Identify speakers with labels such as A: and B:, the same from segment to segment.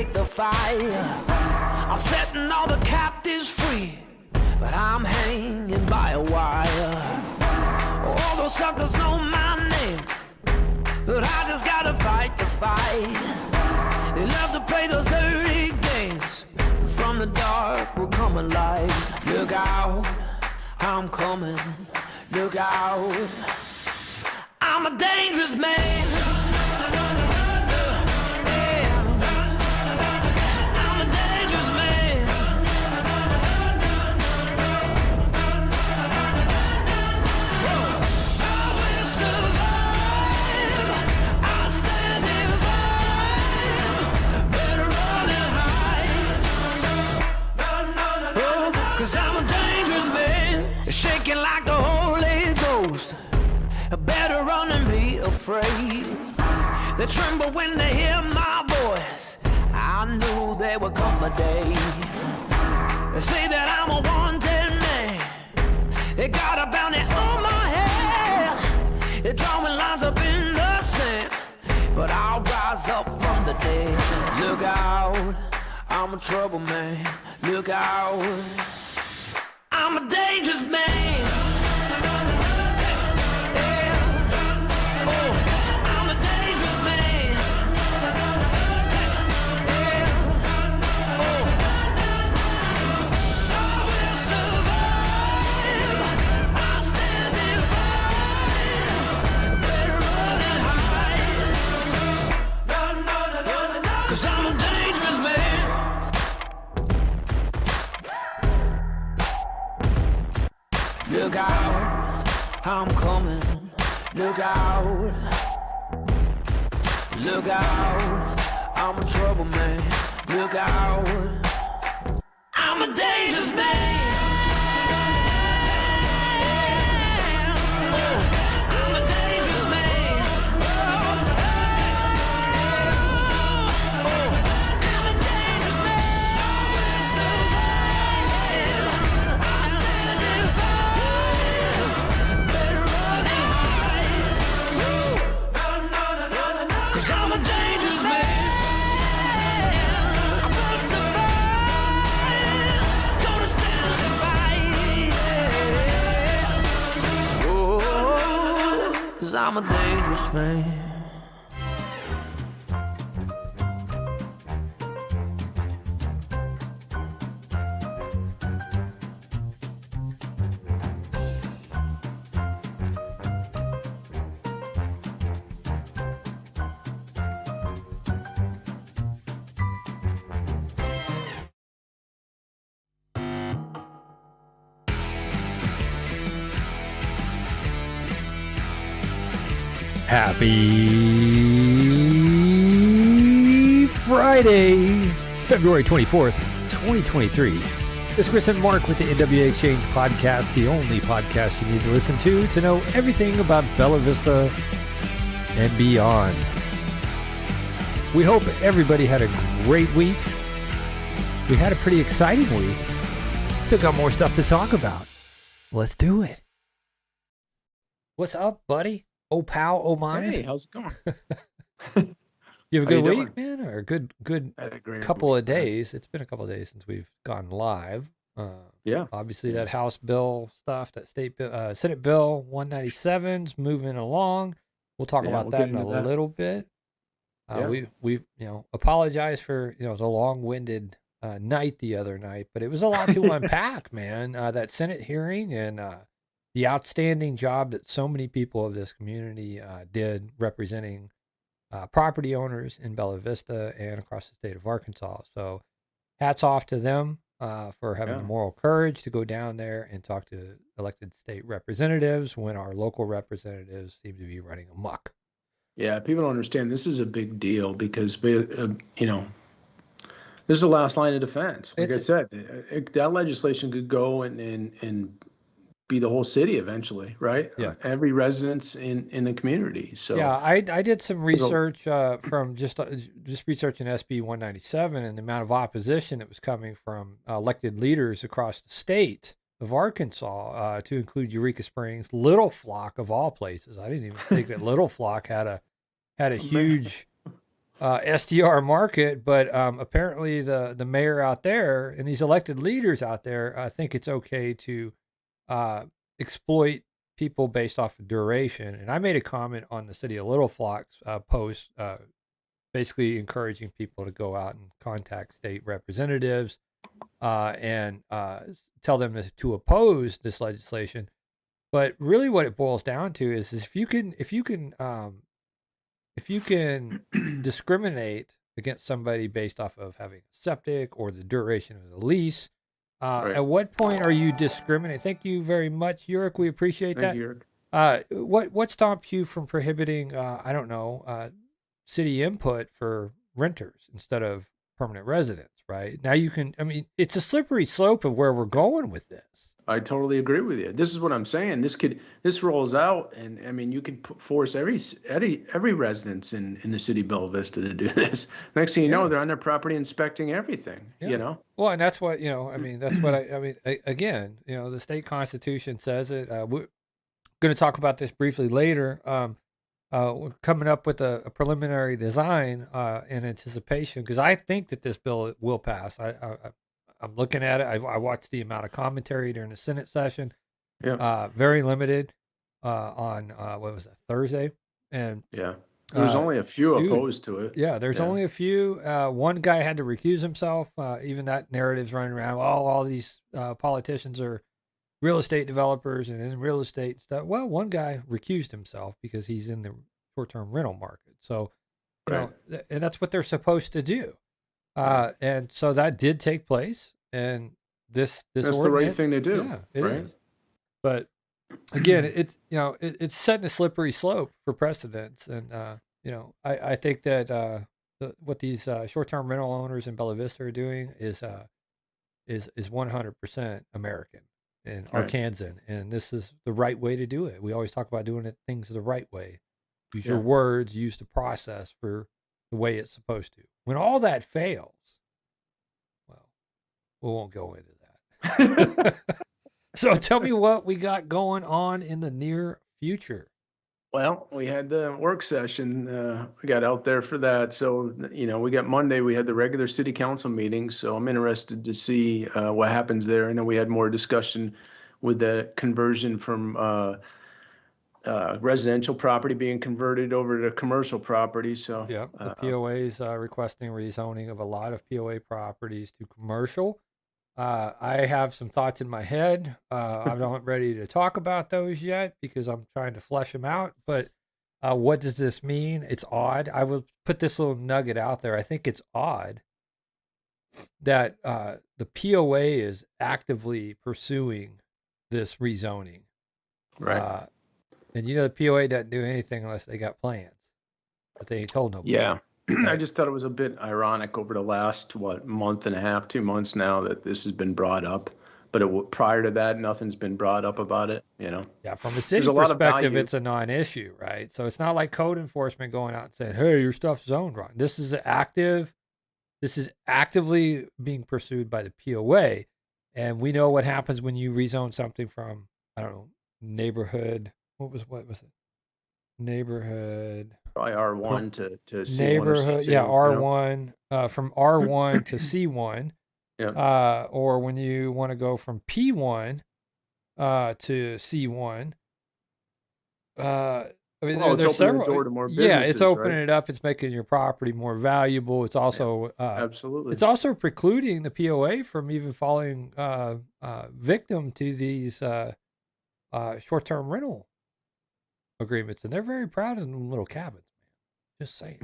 A: take the fire. I'm setting all the captives free, but I'm hanging by a wire. All those suckers know my name, but I just gotta fight the fight. They love to play those dirty games. From the dark will come a light. Look out, I'm coming. Look out, I'm a dangerous man. Shaking like the Holy Ghost. Better run and be afraid. They tremble when they hear my voice. I knew there would come a day. They say that I'm a wanted man. They got a bounty on my head. They're drawing lines up in the sand, but I'll rise up from the dead. Look out, I'm a trouble man. Look out, I'm a dangerous man. Yeah. Oh, I'm a dangerous man. Yeah. Oh, I will survive. I'll stand and fight. Better run and hide. 'Cause I'm a dangerous man. Look out, I'm coming. Look out, look out, I'm a trouble man. Look out, I'm a dangerous man. Oh, I'm a dangerous man. Oh, I'm a dangerous man. I will survive. I'll stand and fight. Better run and hide. 'Cause I'm a dangerous man. I will survive. Gonna stand and fight. Oh, 'cause I'm a dangerous man.
B: Happy Friday, February 24th, 2023. This is Chris and Mark with the NWA Exchange podcast, the only podcast you need to listen to know everything about Bella Vista and beyond. We hope everybody had a great week. We had a pretty exciting week. Still got more stuff to talk about. Let's do it. What's up, buddy? Oh, pal, oh, mine.
C: Hey, how's it going?
B: You have a
C: How you
B: good week,
C: doing?
B: man, or a good
C: Had a great
B: couple
C: week,
B: of
C: man.
B: days? It's been a couple of days since we've gone live.
C: Yeah.
B: Obviously,
C: Yeah.
B: that House bill stuff, that state bill, Senate Bill 197's moving along. We'll talk
C: Yeah,
B: about
C: we'll
B: that
C: get
B: in a
C: into that.
B: little bit.
C: Yeah.
B: We apologize for the long-winded night the other night, but it was a lot to unpack, man. That Senate hearing and the outstanding job that so many people of this community did representing property owners in Bella Vista and across the state of Arkansas. So hats off to them for having the
C: Yeah.
B: moral courage to go down there and talk to elected state representatives when our local representatives seem to be running amok.
C: Yeah, people don't understand this is a big deal because this is the last line of defense. Like I
B: It's-
C: said, that legislation could go and be the whole city eventually, right?
B: Yeah.
C: Every residence in the community. So
B: Yeah, I did some research from just researching SB 197 and the amount of opposition that was coming from elected leaders across the state of Arkansas, to include Eureka Springs, Little Flock of all places. I didn't even think that Little Flock had a huge SDR market, but apparently the mayor out there and these elected leaders out there think it's okay to exploit people based off of duration. And I made a comment on the City of Little Flocks post, basically encouraging people to go out and contact state representatives and tell them to oppose this legislation. But really, what it boils down to is if you can discriminate against somebody based off of having a septic or the duration of the lease,
C: Right.
B: at what point are you discriminating? Thank you very much, Yurik. We appreciate
C: Thank
B: that.
C: you, Eric.
B: What stops you from prohibiting, I don't know, city input for renters instead of permanent residents, right? Now you can, I mean, it's a slippery slope of where we're going with this.
C: I totally agree with you. This is what I'm saying. This rolls out, and I mean, you could force every residence in the city of Bella Vista to do this. Next thing you know, they're on their property inspecting everything.
B: Yeah.
C: You know.
B: Well, and that's what, I mean, that's what I mean, again, the state constitution says it. We're going to talk about this briefly later. We're coming up with a preliminary design in anticipation because I think that this bill will pass. I'm looking at it. I watched the amount of commentary during the Senate session.
C: Yeah.
B: Very limited on what was it, Thursday, and
C: Yeah. There was only a few opposed to it.
B: yeah, there's only a few. One guy had to recuse himself. Even that narrative's running around. All these politicians are real estate developers and in real estate stuff. Well, one guy recused himself because he's in the short-term rental market. So,
C: Right.
B: and that's what they're supposed to do. And so that did take place, and this
C: That's the right thing to do.
B: Yeah, it
C: right?
B: is. But again, it's it's setting a slippery slope for precedents, and I think that what these short-term rental owners in Bella Vista are doing is 100% American and
C: Right.
B: Arkansan, and this is the right way to do it. We always talk about doing things the right way. Use your
C: Yeah.
B: words, use the process for the way it's supposed to. When all that fails, well, we won't go into that. So tell me what we got going on in the near future.
C: Well, we had the work session. We got out there for that. So, we got Monday, we had the regular city council meeting. So I'm interested to see what happens there. I know we had more discussion with the conversion from residential property being converted over to commercial property. So,
B: Yeah, the POA is requesting rezoning of a lot of POA properties to commercial. I have some thoughts in my head. I'm not ready to talk about those yet because I'm trying to flesh them out. But what does this mean? It's odd. I will put this little nugget out there. I think it's odd that the POA is actively pursuing this rezoning.
C: right.
B: And the POA doesn't do anything unless they got plans, but they ain't told nobody.
C: Yeah. I just thought it was a bit ironic over the last, month and a half, 2 months now that this has been brought up. But prior to that, nothing's been brought up about it,
B: Yeah, from a city
C: a lot of
B: perspective,
C: value.
B: it's a non-issue, right? So it's not like code enforcement going out and saying, "Hey, your stuff's zoned wrong." This is actively being pursued by the POA, and we know what happens when you rezone something from, I don't know, neighborhood. What was it? Neighborhood.
C: Probably R1 to C1 or
B: Neighborhood,
C: C2,
B: yeah, R1, from R1 to C1,
C: Yeah.
B: or when you want to go from P1 to C1. I mean,
C: Well, it's
B: there's
C: opening the
B: several.
C: door to more
B: Yeah, it's
C: businesses,
B: opening
C: right?
B: it up. It's making your property more valuable. It's also
C: Absolutely.
B: it's also precluding the POA from even falling victim to these short-term rental agreements, and they're very proud of them little cabins. Just saying.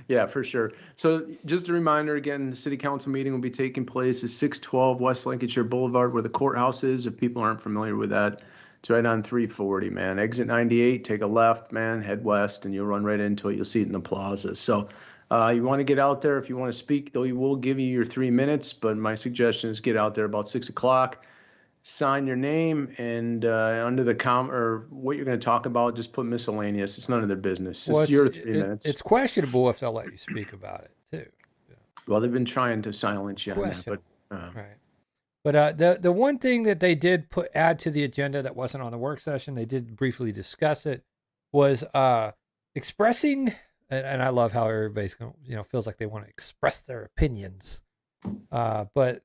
C: Yeah, for sure. So just a reminder again, the city council meeting will be taking place at 612 West Lancashire Boulevard where the courthouse is. If people aren't familiar with that, it's right on 340, man. Exit 98, take a left, man, head west, and you'll run right into it. You'll see it in the plaza. So you want to get out there. If you want to speak, though, you will give you your 3 minutes, but my suggestion is get out there about 6 o'clock. Sign your name, and under the or what you're going to talk about, just put miscellaneous. It's none of their business. It's your 3 minutes.
B: It's questionable if they'll let you speak about it too.
C: Well, they've been trying to silence you on that, but
B: Right. But the one thing that they did add to the agenda that wasn't on the work session, they did briefly discuss it, was expressing and I love how everybody's going, feels like they want to express their opinions. But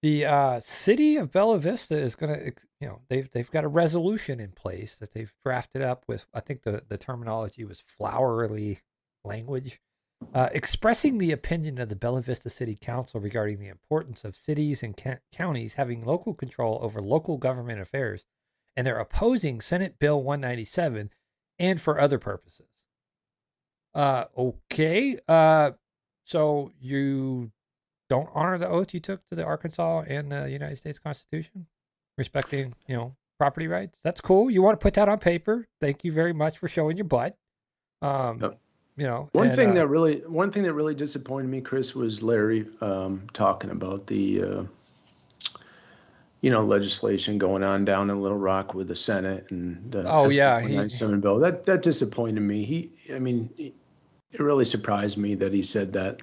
B: the city of Bella Vista is going to, they've got a resolution in place that they've drafted up with. I think the terminology was flowery language, expressing the opinion of the Bella Vista City Council regarding the importance of cities and counties having local control over local government affairs, and they're opposing Senate Bill 197 and for other purposes. Okay. So you don't honor the oath you took to the Arkansas and the United States Constitution, respecting, property rights. That's cool. You want to put that on paper. Thank you very much for showing your butt.
C: Yep.
B: One
C: thing that really disappointed me, Chris, was Larry talking about the legislation going on down in Little Rock with the Senate and the SB 197 bill. That disappointed me. It really surprised me that he said that,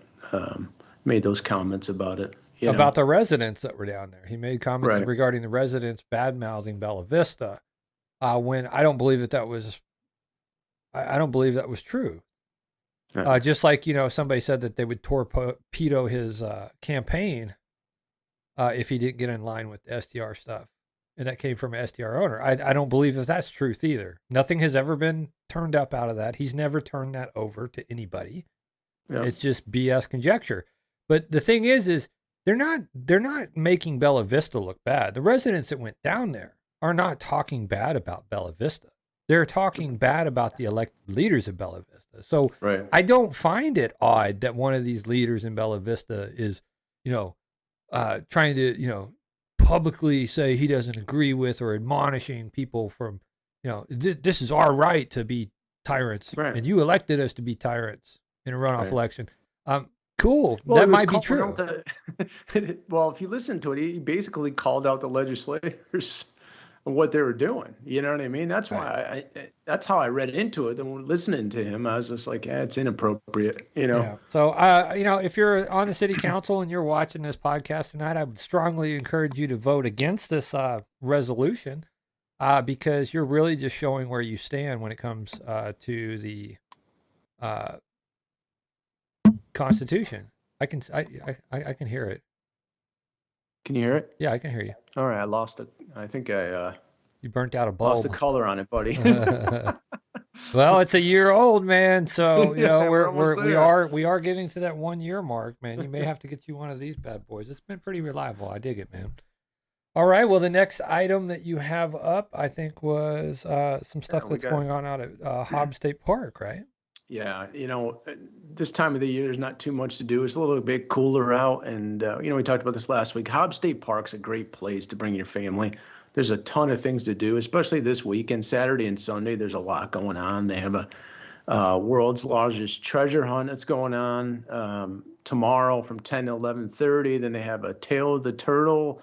C: made those comments about it.
B: About the residents that were down there. He made comments regarding the residents bad-mouthing Bella Vista, when I don't believe that was true. Just like, somebody said that they would torpedo his campaign if he didn't get in line with the STR stuff. And that came from an STR owner. I don't believe that that's truth either. Nothing has ever been turned up out of that. He's never turned that over to anybody. Yeah. It's just BS conjecture. But the thing is they're not making Bella Vista look bad. The residents that went down there are not talking bad about Bella Vista. They're talking bad about the elected leaders of Bella Vista. So I don't find it odd that one of these leaders in Bella Vista is, trying to, publicly say he doesn't agree with or admonishing people from, this is our right to be tyrants. Right. And you elected us to be tyrants in a runoff election. Cool. Well, that might be true.
C: Well, if you listen to it, he basically called out the legislators and what they were doing. You know what I mean? That's why that's how I read into it. And listening to him, I was just like, it's inappropriate, Yeah.
B: So, if you're on the city council and you're watching this podcast tonight, I would strongly encourage you to vote against this resolution, because you're really just showing where you stand when it comes to the Constitution. I can hear it.
C: Can you hear it?
B: Yeah, I can hear you.
C: All right, I lost it. I think
B: you burnt out a bulb.
C: Lost the color on it, buddy.
B: Well, it's a year old, man. So we are getting to that 1 year mark, man. You may have to get you one of these bad boys. It's been pretty reliable. I dig it, man. All right. Well, the next item that you have up, I think, was some stuff that's going on out at Hobbs State Park, right?
C: Yeah, this time of the year, there's not too much to do. It's a little bit cooler out. And, we talked about this last week. Hobbs State Park's a great place to bring your family. There's a ton of things to do, especially this weekend, Saturday and Sunday. There's a lot going on. They have a world's largest treasure hunt that's going on tomorrow from 10 to 11:30. Then they have a Tale of the Turtle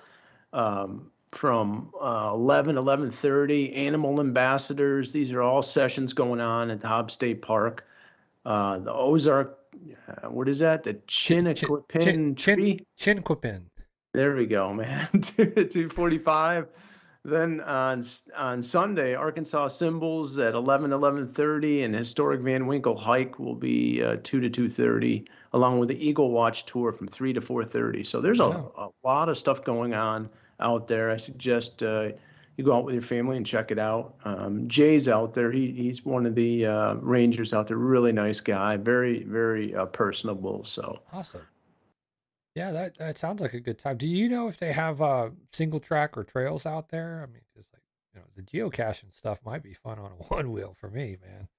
C: from 11:30. Animal ambassadors. These are all sessions going on at the Hobbs State Park. The Ozark, what is that? The Chinquapin tree?
B: Chinquapin.
C: There we go, man. 2:45. Then on Sunday, Arkansas Symbols at 11:30, and Historic Van Winkle Hike will be 2 to 2:30, along with the Eagle Watch Tour from 3 to 4:30. So there's a lot of stuff going on out there. I suggest you go out with your family and check it out. Jay's out there. He's one of the rangers out there. Really nice guy. Very, very personable. So
B: awesome. Yeah, that sounds like a good time. Do you know if they have single track or trails out there? I mean, because the geocaching stuff might be fun on a one wheel for me, man.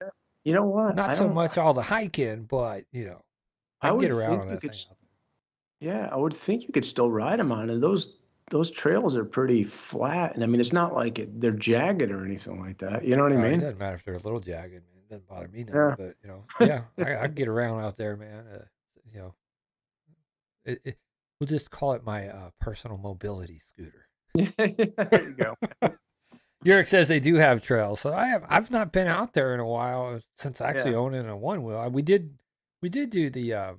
C: You know what?
B: Not so much all the hiking, but I can get around on that thing.
C: Yeah, I would think you could still ride them on it. Those trails are pretty flat, and I mean, it's not like they're jagged or anything like that. You know what I mean?
B: It doesn't matter if they're a little jagged, man. It doesn't bother me none. But I get around out there, man. We'll just call it my personal mobility scooter.
C: There you go.
B: Yurick says they do have trails, so I've not been out there in a while since actually owning a one wheel. We did do the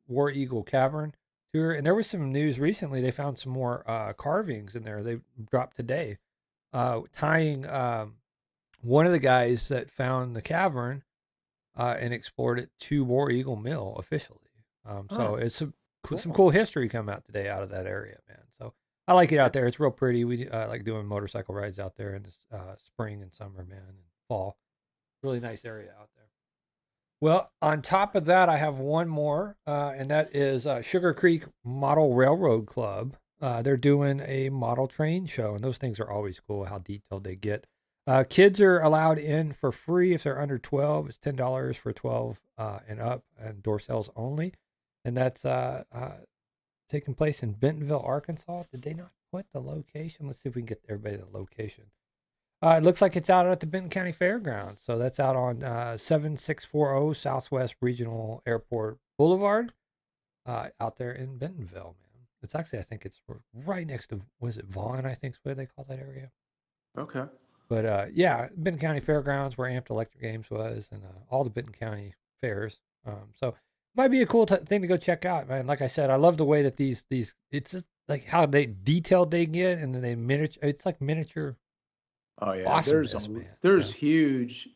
B: War Eagle Cavern tour, and there was some news recently. They found some more carvings in there. They dropped today, tying one of the guys that found the cavern and explored it to War Eagle Mill officially. So
C: Oh,
B: it's some
C: cool.
B: cool history come out today out of that area, man. So I like it out there. It's real pretty. We like doing motorcycle rides out there in the spring and summer, man, and fall. Really nice area out there. Well, on top of that, I have one more, and that is Sugar Creek Model Railroad Club. They're doing a model train show, and those things are always cool. How detailed they get. Kids are allowed in for free if they're under 12. It's $10 for 12 and up, and door sales only. And that's taking place in Bentonville, Arkansas. Did they not put the location? Let's see if we can get everybody the location. It looks like it's out at the Benton County Fairgrounds. So that's out on 7640 Southwest Regional Airport Boulevard out there in Bentonville, man. It's actually, I think it's right next to, was it Vaughn, I think is what they call that area.
C: Okay.
B: But yeah, Benton County Fairgrounds where Amped Electric Games was, and all the Benton County fairs. So it might be a cool thing to go check out, man. Like I said, I love the way that these it's just like how they detailed they get, and then they miniature. It's like miniature.
C: Oh yeah,
B: Awesomeness, man.
C: there's
B: Yeah.
C: huge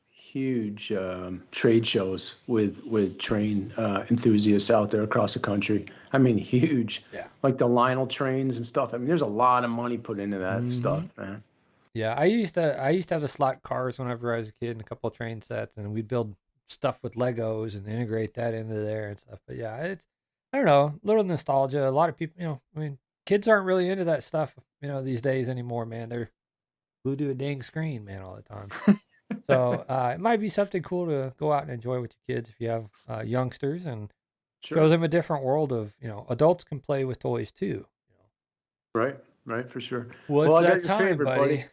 C: trade shows with train enthusiasts out there across the country. I mean, huge.
B: Yeah.
C: Like the Lionel trains and stuff. I mean, there's a lot of money put into that
B: Mhm.
C: stuff, man.
B: Yeah, I used to have the slot cars whenever I was a kid, and a couple of train sets, and we'd build stuff with Legos and integrate that into there and stuff. But yeah, it's I don't know, a little nostalgia. A lot of people, I mean, kids aren't really into that stuff, these days anymore, man. They're glued to a dang screen, man, all the time. So it might be something cool to go out and enjoy with your kids if you have youngsters, and shows
C: Sure.
B: them a different world of, adults can play with toys too.
C: Right, for sure.
B: What's
C: Well, I got
B: that
C: your
B: time,
C: favorite,
B: buddy?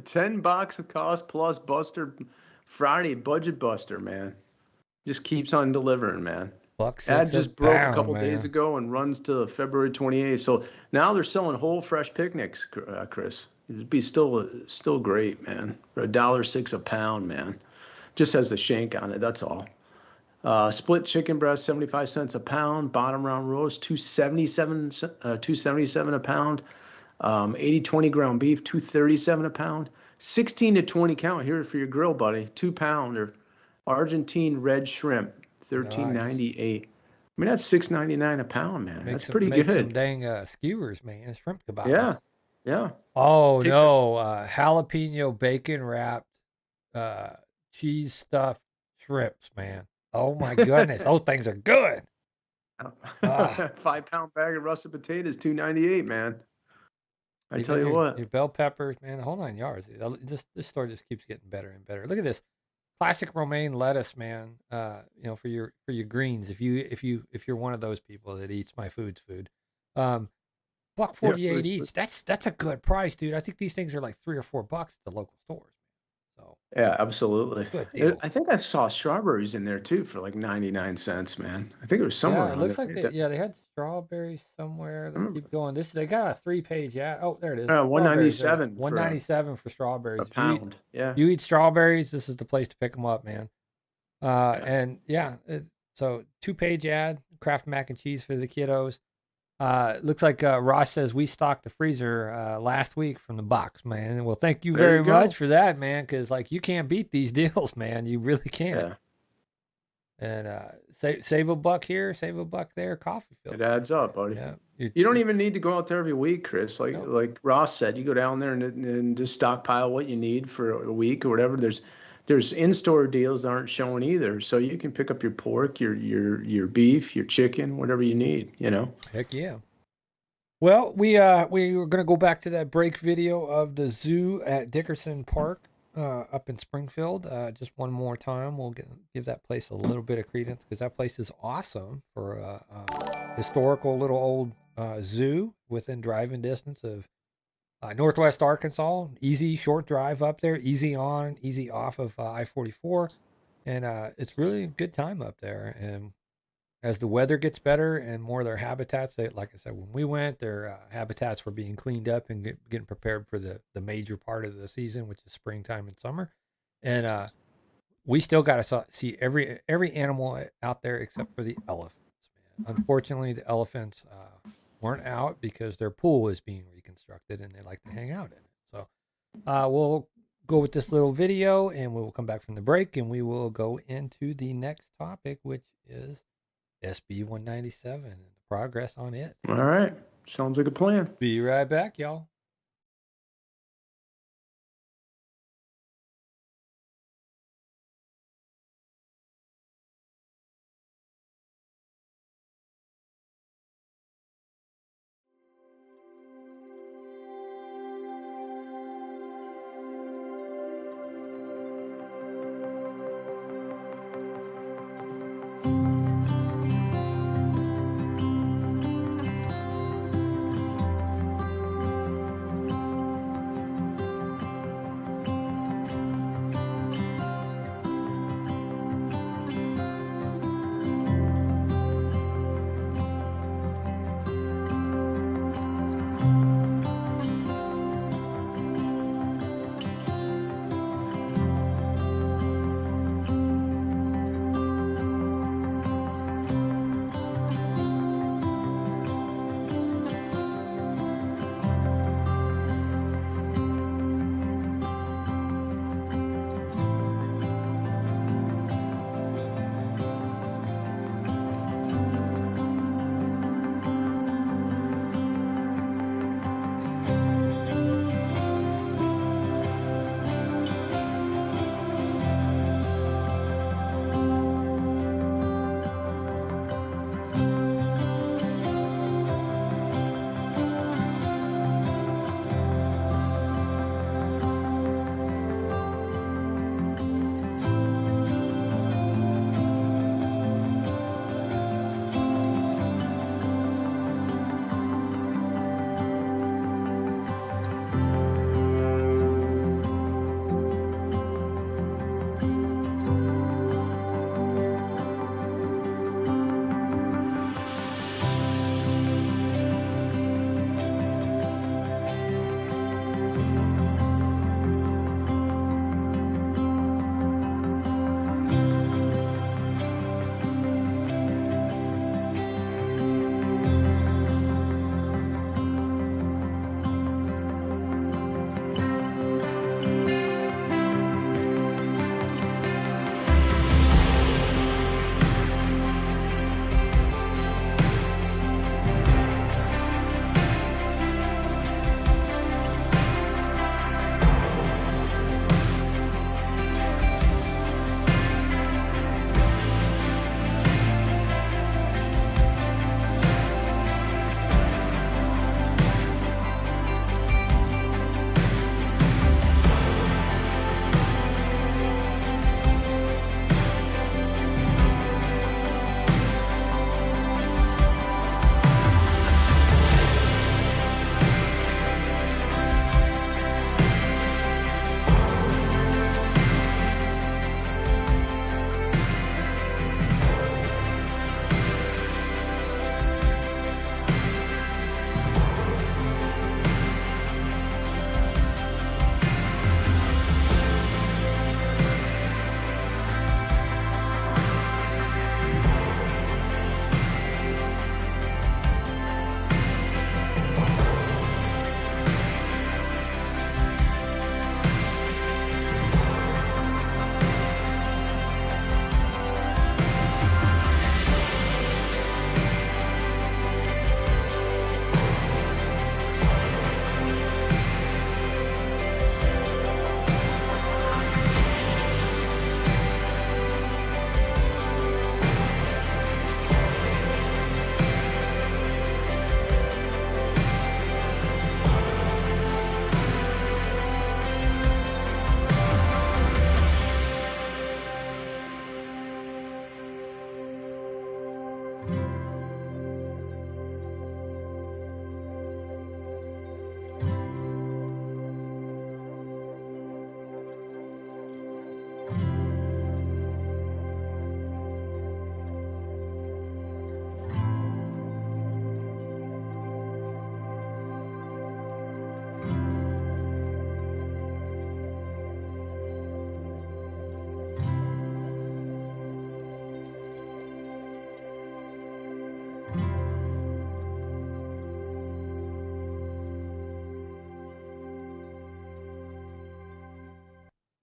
C: 10 bucks of cost plus Buster Friday budget buster, man. Just keeps on delivering, man.
B: Buck
C: Ad
B: six
C: just
B: a
C: broke a
B: pound,
C: couple days
B: man.
C: ago and runs to February 28th. So now they're selling whole fresh picnics, Chris. It'd be still great, man. For $1.06 a pound, man. Just has the shank on it. That's all. Split chicken breast, 75 cents a pound. Bottom round roast, 277 a pound. 80-20 ground beef, 237 a pound. 16 to 20 count here for your grill, buddy. 2 pounder. Argentine red shrimp, $13.98. I mean, that's $6.99 a pound, man. That's pretty
B: Make some
C: good.
B: dang skewers, man. Shrimp kebabs.
C: Yeah.
B: Oh
C: Take-
B: no, jalapeno bacon wrapped, cheese stuffed shrimps, man. Oh my goodness, those things are good. Ah.
C: 5-pound bag of russet potatoes, $2.98, man. I tell you
B: your,
C: what.
B: your bell peppers, man. The whole 9 yards. This store just keeps getting better and better. Look at this classic romaine lettuce, man. For your greens. If you're one of those people that eats my food, $1.48 each. That's a good price, dude. I think these things are like $3 or $4 at the local stores. So
C: Yeah, absolutely.
B: good deal.
C: I think I saw strawberries in there too for like 99 cents, man. I think it was somewhere
B: Yeah, it
C: around
B: looks
C: there.
B: like they had strawberries somewhere. Let's
C: remember.
B: keep going. They got a 3-page ad. Oh, there it is.
C: 197 for
B: $197 for strawberries.
C: a pound. Yeah.
B: You eat strawberries, this is the place to pick them up, man. And yeah, so 2-page ad, Kraft mac and cheese for the kiddos. Looks like Ross says we stocked the freezer last week from the box, man. Well, thank you
C: There
B: very
C: you go.
B: much for that, man, because like you can't beat these deals, man. You really can't.
C: Yeah.
B: And save a buck here, save a buck there, coffee
C: It
B: filter.
C: adds up, buddy.
B: Yeah,
C: You don't even need to go out there every week, Chris. Like
B: No.
C: like Ross said, you go down there and just stockpile what you need for a week or whatever. There's in-store deals that aren't showing either, so you can pick up your pork, your beef, your chicken, whatever you need.
B: Heck yeah. Well, we were gonna go back to that break video of the zoo at Dickerson Park up in Springfield. Just one more time, we'll give that place a little bit of credence because that place is awesome for a historical little old zoo within driving distance of Northwest Arkansas. Easy short drive up there, easy on, easy off of I-44, and it's really a good time up there. And as the weather gets better and more of their habitats, like I said, when we went, their habitats were being cleaned up and getting prepared for the major part of the season, which is springtime and summer. And we still got to see every animal out there except for the elephants, man. Unfortunately, the elephants weren't out because their pool is being reconstructed and they like to hang out in it. So we'll go with this little video, and we will come back from the break, and we will go into the next topic, which is SB 197 and the progress on it.
C: All right. Sounds like a plan.
B: Be right back, y'all.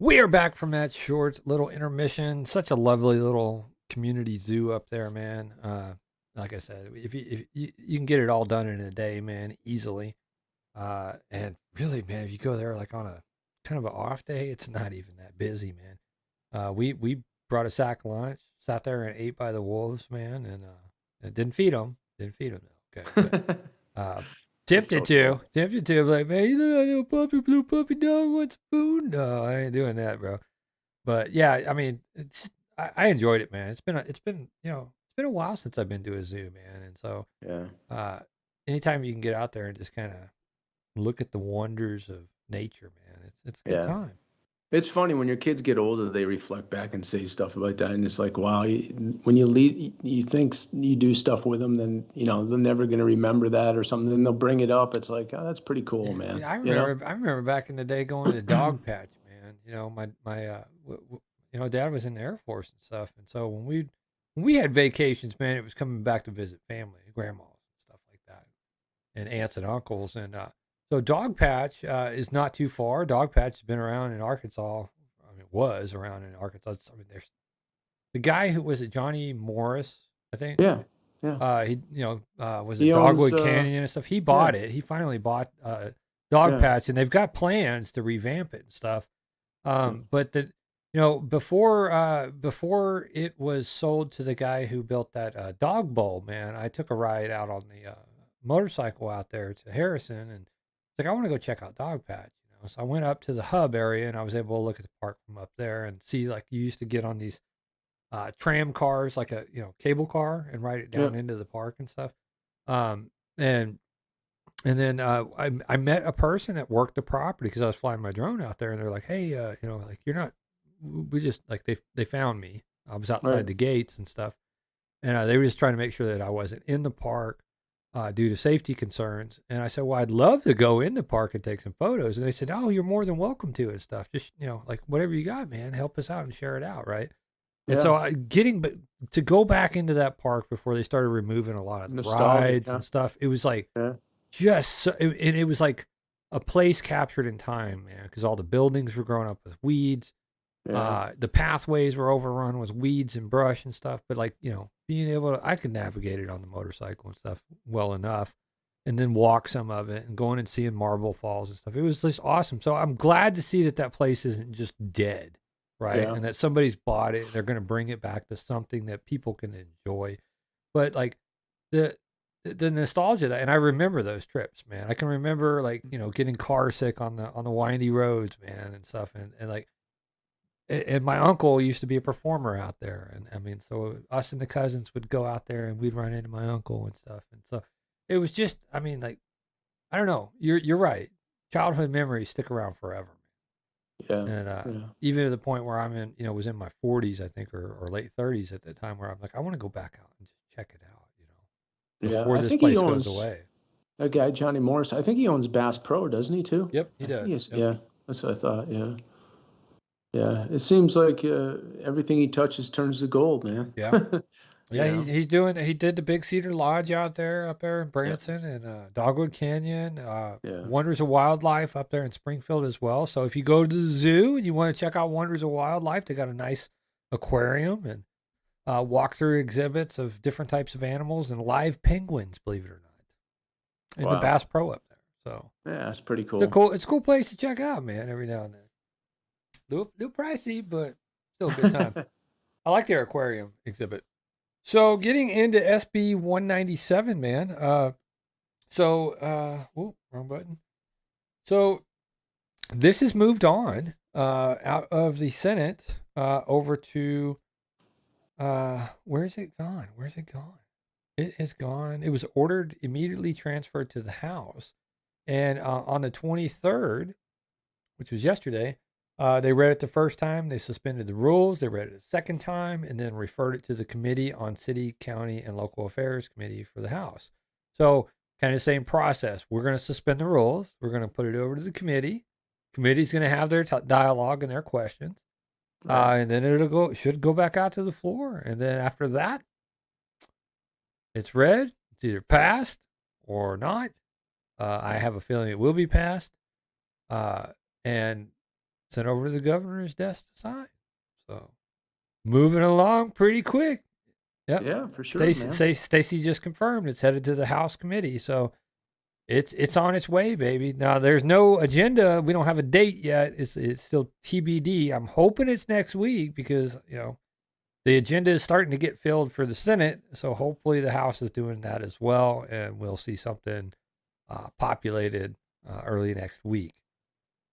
B: We are back from that short little intermission. Such a lovely little community zoo up there, man. Like I said, if you can get it all done in a day, man, easily. And really, man, if you go there like on a kind of an off day, it's not even that busy, man. We brought a sack lunch, sat there and ate by the wolves, man, and didn't feed them. Didn't feed them, though. Okay. But, tempted
C: so
B: to, like, man, you know that little puppy, blue puppy dog wants food? No, I ain't doing that, bro. But yeah, I mean, I enjoyed it, man. It's been a while since I've been to a zoo, man, and so
C: Yeah.
B: anytime you can get out there and just kind of look at the wonders of nature, man, it's a good
C: Yeah.
B: time.
C: It's funny when your kids get older, they reflect back and say stuff like that, and it's like, wow, when you leave, you think you do stuff with them, then they're never going to remember that or something. Then they'll bring it up. It's like, oh, that's pretty cool, man.
B: I remember back in the day going to the dog patch, man. My dad was in the Air Force and stuff, and so when we had vacations, man, it was coming back to visit family, grandmas and stuff like that, and aunts and uncles, and so Dog Patch is not too far. Dog Patch has been around in Arkansas. I mean, was around in Arkansas. I mean, there's the guy who was it, Johnny Morris, I think.
C: Yeah.
B: He was
C: He
B: it Dogwood
C: owns,
B: Canyon and stuff. He bought it. He finally bought Dog
C: Yeah.
B: Patch, and they've got plans to revamp it and stuff. But before it was sold to the guy who built that dog bowl, man, I took a ride out on the motorcycle out there to Harrison, and it's like I want to go check out Dog Patch. So I went up to the hub area, and I was able to look at the park from up there and see, like, you used to get on these tram cars, like a cable car, and ride it down into the park and stuff. And then I met a person that worked the property because I was flying my drone out there, and they're like, hey, like, you're not. We just, like, they found me. I was outside
C: Right.
B: the gates and stuff, and they were just trying to make sure that I wasn't in the park due to safety concerns. And I said, well, I'd love to go in the park and take some photos. And they said, oh, you're more than welcome to and stuff. Just like, whatever you got, man, help us out and share it out, right? And so to go back into that park before they started removing a lot of the
C: Nostalgic,
B: rides and stuff, it was like
C: Yeah.
B: it was like a place captured in time, man, because all the buildings were growing up with weeds.
C: Yeah.
B: The pathways were overrun with weeds and brush and stuff. But, like, being able to, I could navigate it on the motorcycle and stuff well enough, and then walk some of it and going and seeing Marble Falls and stuff. It was just awesome. So I'm glad to see that place isn't just dead. Right.
C: Yeah.
B: And that somebody's bought it. They're going to bring it back to something that people can enjoy. But, like, the nostalgia that, and I remember those trips, man. I can remember, like, getting car sick on the windy roads, man, and stuff. And like, and my uncle used to be a performer out there. And I mean, so us and the cousins would go out there and we'd run into my uncle and stuff. And so it was just, I mean, like, I don't know. You're right. Childhood memories stick around forever.
C: Yeah.
B: And even to the point where I'm in, was in my 40s, I think, or late 30s at the time, where I'm like, I want to go back out and just check it out, before
C: I
B: this
C: think
B: place
C: he owns
B: goes away.
C: that guy, Johnny Morris. I think he owns Bass Pro, doesn't he, too?
B: Yep, he
C: I think
B: does. Yep.
C: Yeah, that's what I thought. Yeah. Yeah. It seems like everything he touches turns to gold, man.
B: Yeah. Yeah,
C: Yeah.
B: he did the Big Cedar Lodge up there in Branson, and Dogwood Canyon,
C: Yeah.
B: Wonders of Wildlife up there in Springfield as well. So if you go to the zoo and you want to check out Wonders of Wildlife, they got a nice aquarium and walk-through exhibits of different types of animals and live penguins, believe it or not, and the
C: Wow.
B: Bass Pro up there. So
C: Yeah, that's pretty cool.
B: it's a cool place to check out, man, every now and then. Little pricey, but still a good time. I like their aquarium exhibit. So getting into SB 197, man. Wrong button. So this has moved on out of the Senate over to where's it gone? It has gone. It was ordered, immediately transferred to the House, and on the 23rd, which was yesterday, they read it the first time. They suspended the rules. They read it a second time, and then referred it to the Committee on City, County, and Local Affairs Committee for the House. So kind of the same process. We're going to suspend the rules. We're going to put it over to the committee. Committee's going to have their dialogue and their questions.
C: Right.
B: And then should go back out to the floor. And then after that, it's read. It's either passed or not. I have a feeling it will be passed. And sent over to the governor's desk to sign. So moving along pretty quick. Yep.
C: Yeah, for sure, man.
B: Stacy just confirmed it's headed to the House committee. So it's on its way, baby. Now there's no agenda. We don't have a date yet. It's still TBD. I'm hoping it's next week because, the agenda is starting to get filled for the Senate. So hopefully the House is doing that as well. And we'll see something populated early next week.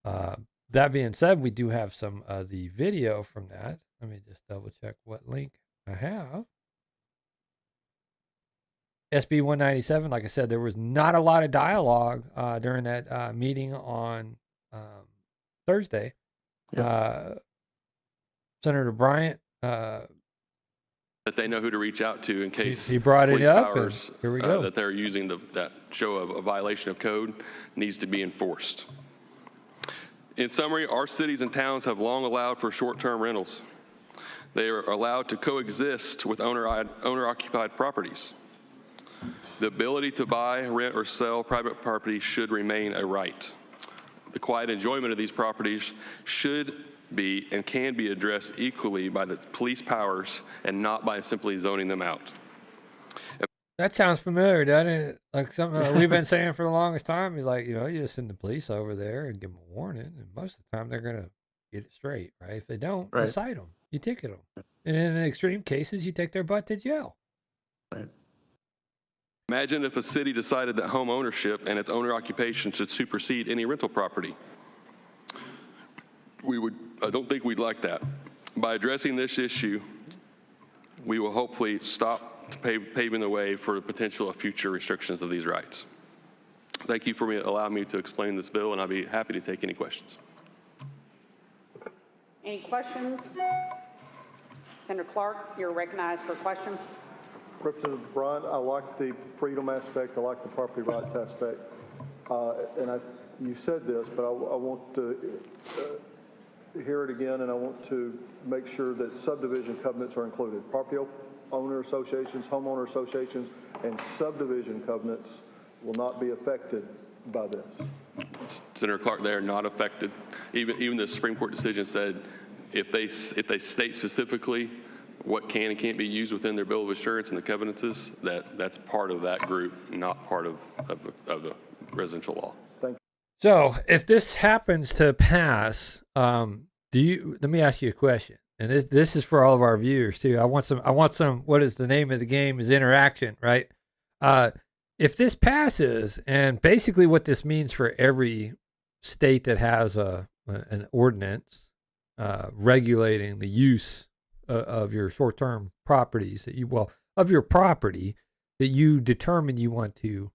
B: That being said, we do have some of the video from that. Let me just double check what link I have. SB 197, like I said, there was not a lot of dialogue during that meeting on Thursday.
D: Yep.
B: Senator Bryant,
D: that they know who to reach out to in case
B: he brought it
D: police
B: up,
D: powers,
B: and here we go.
D: that they're using that show of a violation of code needs to be enforced. In summary, our cities and towns have long allowed for short-term rentals. They are allowed to coexist with owner-occupied properties. The ability to buy, rent, or sell private property should remain a right. The quiet enjoyment of these properties should be and can be addressed equally by the police powers and not by simply zoning them out.
B: That sounds familiar, doesn't it? Like something we've been saying for the longest time. Is like, you just send the police over there and give them a warning, and most of the time they're going to get it straight, right? If they don't, you cite them, you ticket them. And in extreme cases, you take their butt to jail.
C: Right.
D: Imagine if a city decided that home ownership and its owner occupation should supersede any rental property. I don't think we'd like that. By addressing this issue, we will hopefully stop paving the way for the potential of future restrictions of these rights. Thank you for allowing me to explain this bill, and I'll be happy to take any questions.
E: Any questions? Senator Clark, you're recognized for a question.
F: Representative Bryant, I like the freedom aspect. I like the property rights aspect. You said this, but I want to hear it again, and I want to make sure that subdivision covenants are included. Property owner associations, homeowner associations, and subdivision covenants will not be affected by this.
D: Senator Clark, they are not affected. Even the Supreme Court decision said if they state specifically what can and can't be used within their bill of assurance and the covenants, that's part of that group, not part of the residential law.
F: Thank you.
B: So if this happens to pass, let me ask you a question. And this is for all of our viewers too. I want some, what is the name of the game is interaction, right? If this passes, and basically what this means for every state that has an ordinance regulating the use of your short-term properties of your property that you determine you want to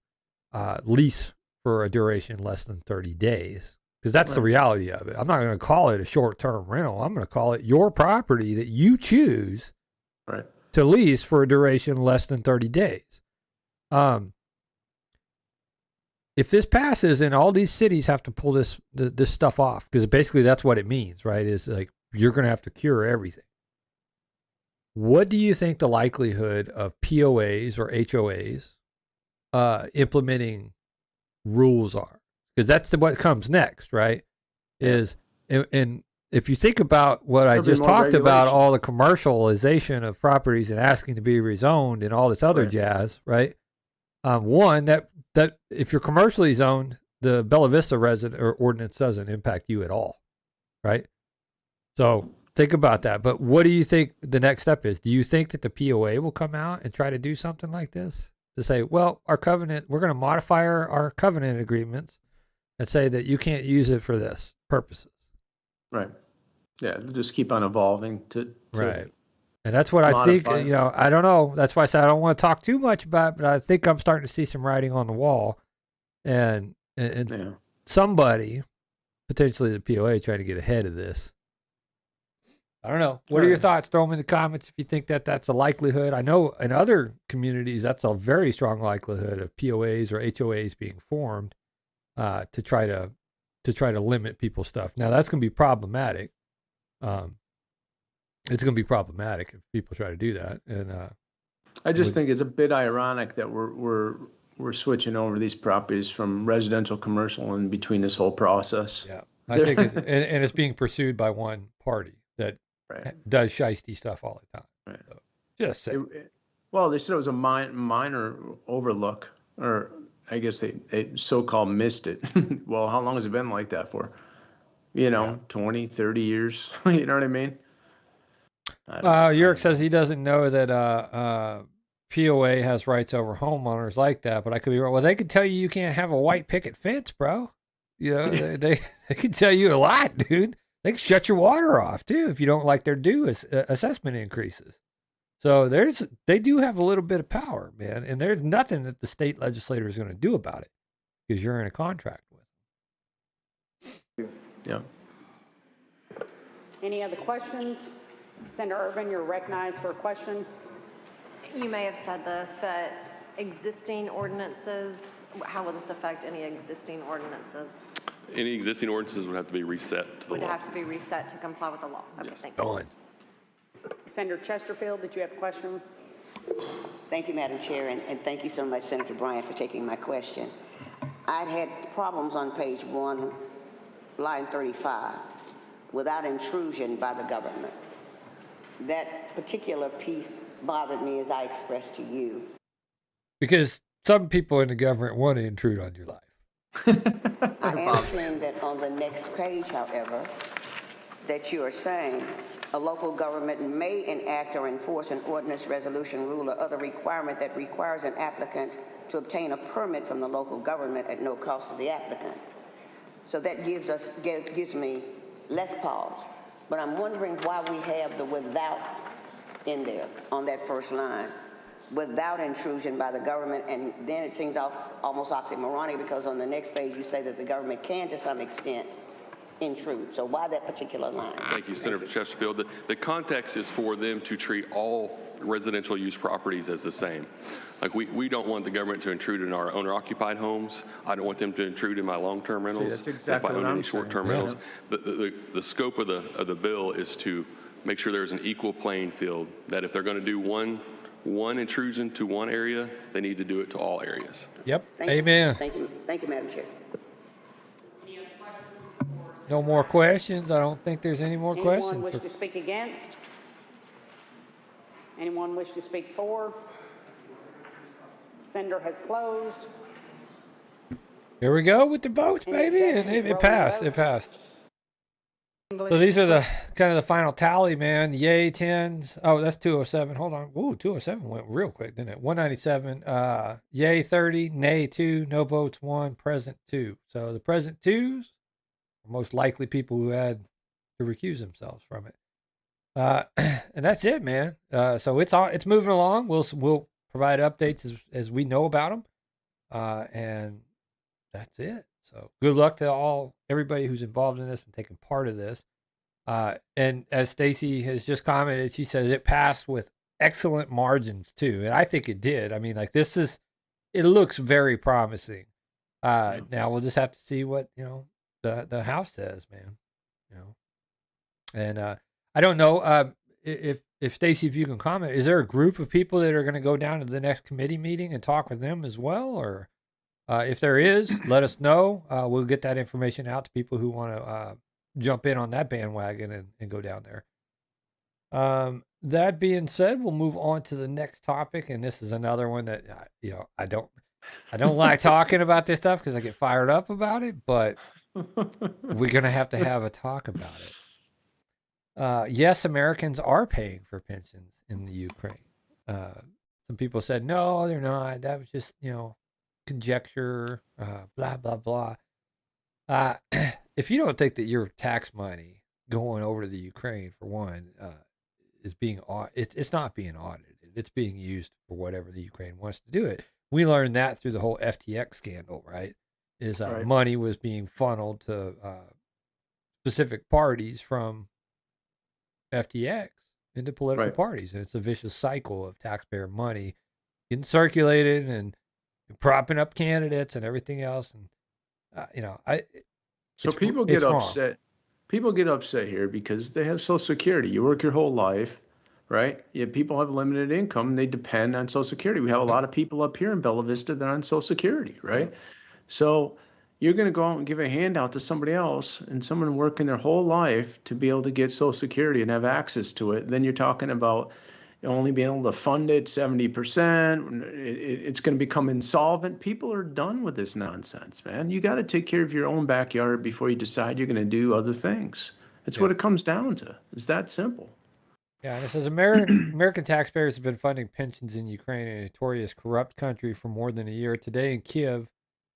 B: lease for a duration less than 30 days. Because that's the reality of it. I'm not going to call it a short-term rental. I'm going to call it your property that you choose to lease for a duration less than 30 days. If this passes and all these cities have to pull this stuff off, because basically that's what it means, right? Is like you're going to have to cure everything. What do you think the likelihood of POAs or HOAs implementing rules are? Because that's what comes next, right? And if you think about what I just talked about, all the commercialization of properties and asking to be rezoned and all this other jazz, right? One, that if you're commercially zoned, the Bella Vista resident or ordinance doesn't impact you at all, right? So think about that. But what do you think the next step is? Do you think that the POA will come out and try to do something like this? To say, well, our covenant, we're going to modify our covenant agreements and say that you can't use it for this purposes.
C: Right. Yeah, just keep on evolving to
B: right. And that's what I think, I don't know. That's why I said I don't want to talk too much about it, but I think I'm starting to see some writing on the wall. And somebody, potentially the POA, trying to get ahead of this. I don't know. What are your thoughts? Throw them in the comments if you think that that's a likelihood. I know in other communities, that's a very strong likelihood of POAs or HOAs being formed to try to limit people's stuff. Now that's going to be problematic. It's going to be problematic if people try to do that. And
C: I just think it's a bit ironic that we're switching over these properties from residential commercial in between this whole process.
B: Yeah, I think and it's being pursued by one party that
C: Right.
B: does shiesty stuff all the time.
C: Right.
B: So, just say.
C: Well, they said it was a minor overlook, or I guess they so-called missed it. Well, how long has it been like that for? 20, 30 years. You know what I mean?
B: Yurick says he doesn't know that POA has rights over homeowners like that, but I could be wrong. Well, they could tell you can't have a white picket fence, bro. They can tell you a lot, dude. They can shut your water off too if you don't like their due assessment increases. So they do have a little bit of power, man, and there's nothing that the state legislator is going to do about it because you're in a contract with them.
C: Yeah.
E: Any other questions? Senator Urban, you're recognized for a question.
G: You may have said this, but existing ordinances, how will this affect any existing ordinances?
D: Any existing ordinances would have to be reset to the
G: Would
D: law.
G: have to be reset to comply with the law. Okay,
D: Yes.
G: thank you.
B: Done.
E: Senator Chesterfield, did you have a question?
H: Thank you, Madam Chair, and thank you so much, Senator Bryant, for taking my question. I'd had problems on page 1, line 35, without intrusion by the government. That particular piece bothered me, as I expressed to you.
B: Because some people in the government want to intrude on your life.
H: I am saying that on the next page, however, that you are saying a local government may enact or enforce an ordinance, resolution, rule, or other requirement that requires an applicant to obtain a permit from the local government at no cost to the applicant. So that gives me less pause. But I'm wondering why we have the without in there on that first line. Without intrusion by the government, and then it seems almost oxymoronic because on the next page you say that the government can to some extent intrude. So why that particular line?
D: Thank you, Senator Chesterfield. The context is for them to treat all residential use properties as the same. Like we don't want the government to intrude in our owner-occupied homes. I don't want them to intrude in my long-term rentals.
C: that's exactly
D: if I
C: what
D: own
C: I'm
D: any short-term
C: saying.
D: rentals. The scope of the bill is to make sure there's an equal playing field, that if they're going to do one intrusion to one area, they need to do it to all areas.
B: Yep.
H: Thank
B: Amen.
H: You. Thank you, Madam Chair.
B: No more questions. I don't think there's any more
E: Anyone
B: questions.
E: wish to speak against? Anyone wish to speak for? Senator has closed.
B: Here we go with the votes, baby, and it passed. It passed. So these are the kind of the final tally, man. Yay 10s. Oh, that's 207. Hold on. Ooh, 207 went real quick, didn't it? 197. Yay 30. Nay 2. No votes 1. Present 2. So the present 2s are most likely people who had to recuse themselves from it. And that's it, man. So it's moving along. We'll provide updates as we know about them. And that's it. So good luck to everybody who's involved in this and taking part of this. And as Stacy has just commented, she says it passed with excellent margins too. And I think it did. I mean, like it looks very promising. Now we'll just have to see what, the House says, man, and, I don't know, if Stacy, if you can comment, is there a group of people that are going to go down to the next committee meeting and talk with them as well? Or, if there is, let us know. We'll get that information out to people who want to jump in on that bandwagon and go down there. That being said, we'll move on to the next topic, and this is another one that I don't like talking about this stuff because I get fired up about it, but we're gonna have to have a talk about it. Yes, Americans are paying for pensions in the Ukraine. Some people said no, they're not. That was just conjecture, blah, blah, blah. If you don't think that your tax money going over to the Ukraine, for one, is being it's not being audited. It's being used for whatever the Ukraine wants to do it. We learned that through the whole FTX scandal, right? Right. Money was being funneled to specific parties from FTX into political parties. And it's a vicious cycle of taxpayer money getting circulated and propping up candidates and everything else. And,
C: So people get upset.
B: Wrong.
C: People get upset here because they have Social Security. You work your whole life, right? Yet people have limited income and they depend on Social Security. We have a lot of people up here in Bella Vista that are on Social Security, right? So, you're going to go out and give a handout to somebody else and someone working their whole life to be able to get Social Security and have access to it. Then you're talking about only being able to fund it 70%. It's going to become insolvent. People are done with this nonsense, man. You got to take care of your own backyard before you decide you're going to do other things. It's what it comes down to. It's that simple.
B: Yeah, and it says American taxpayers have been funding pensions in Ukraine, a notorious corrupt country, for more than a year. Today in Kiev,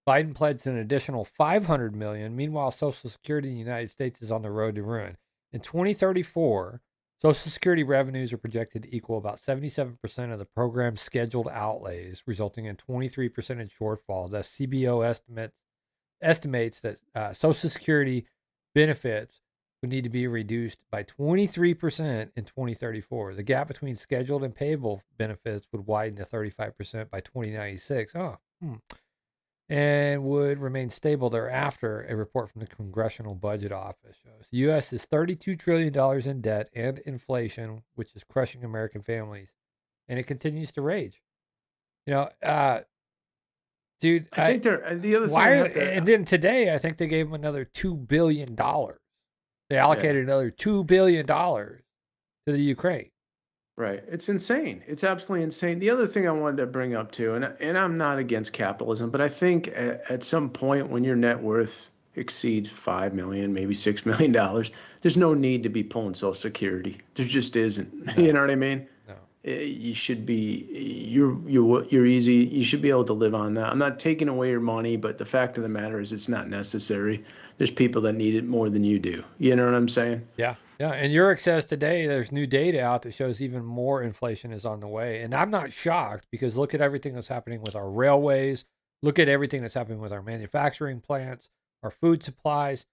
B: Biden pledged an additional $500 million. Meanwhile, Social Security in the United States is on the road to ruin. In 2034, Social Security revenues are projected to equal about 77% of the program's scheduled outlays, resulting in 23% in shortfall. The CBO estimates that Social Security benefits would need to be reduced by 23% in 2034. The gap between scheduled and payable benefits would widen to 35% by 2096. And would remain stable thereafter, a report from the Congressional Budget Office shows. The U.S. is $32 trillion in debt and inflation, which is crushing American families, and it continues to rage. Dude,
C: I think the other thing.
B: And then today, I think they gave them another $2 billion. They allocated another $2 billion to the Ukraine.
C: Right. It's insane. It's absolutely insane. The other thing I wanted to bring up too, and I'm not against capitalism, but I think at some point when your net worth exceeds $5 million, maybe $6 million, there's no need to be pulling Social Security. There just isn't. No. You know what I mean? No. You should be. You're easy. You should be able to live on that. I'm not taking away your money, but the fact of the matter is, it's not necessary. There's people that need it more than you do. You know what I'm saying?
B: Yeah. Yeah. And Eurex says today there's new data out that shows even more inflation is on the way. And I'm not shocked, because look at everything that's happening with our railways. Look at everything that's happening with our manufacturing plants, our food supplies.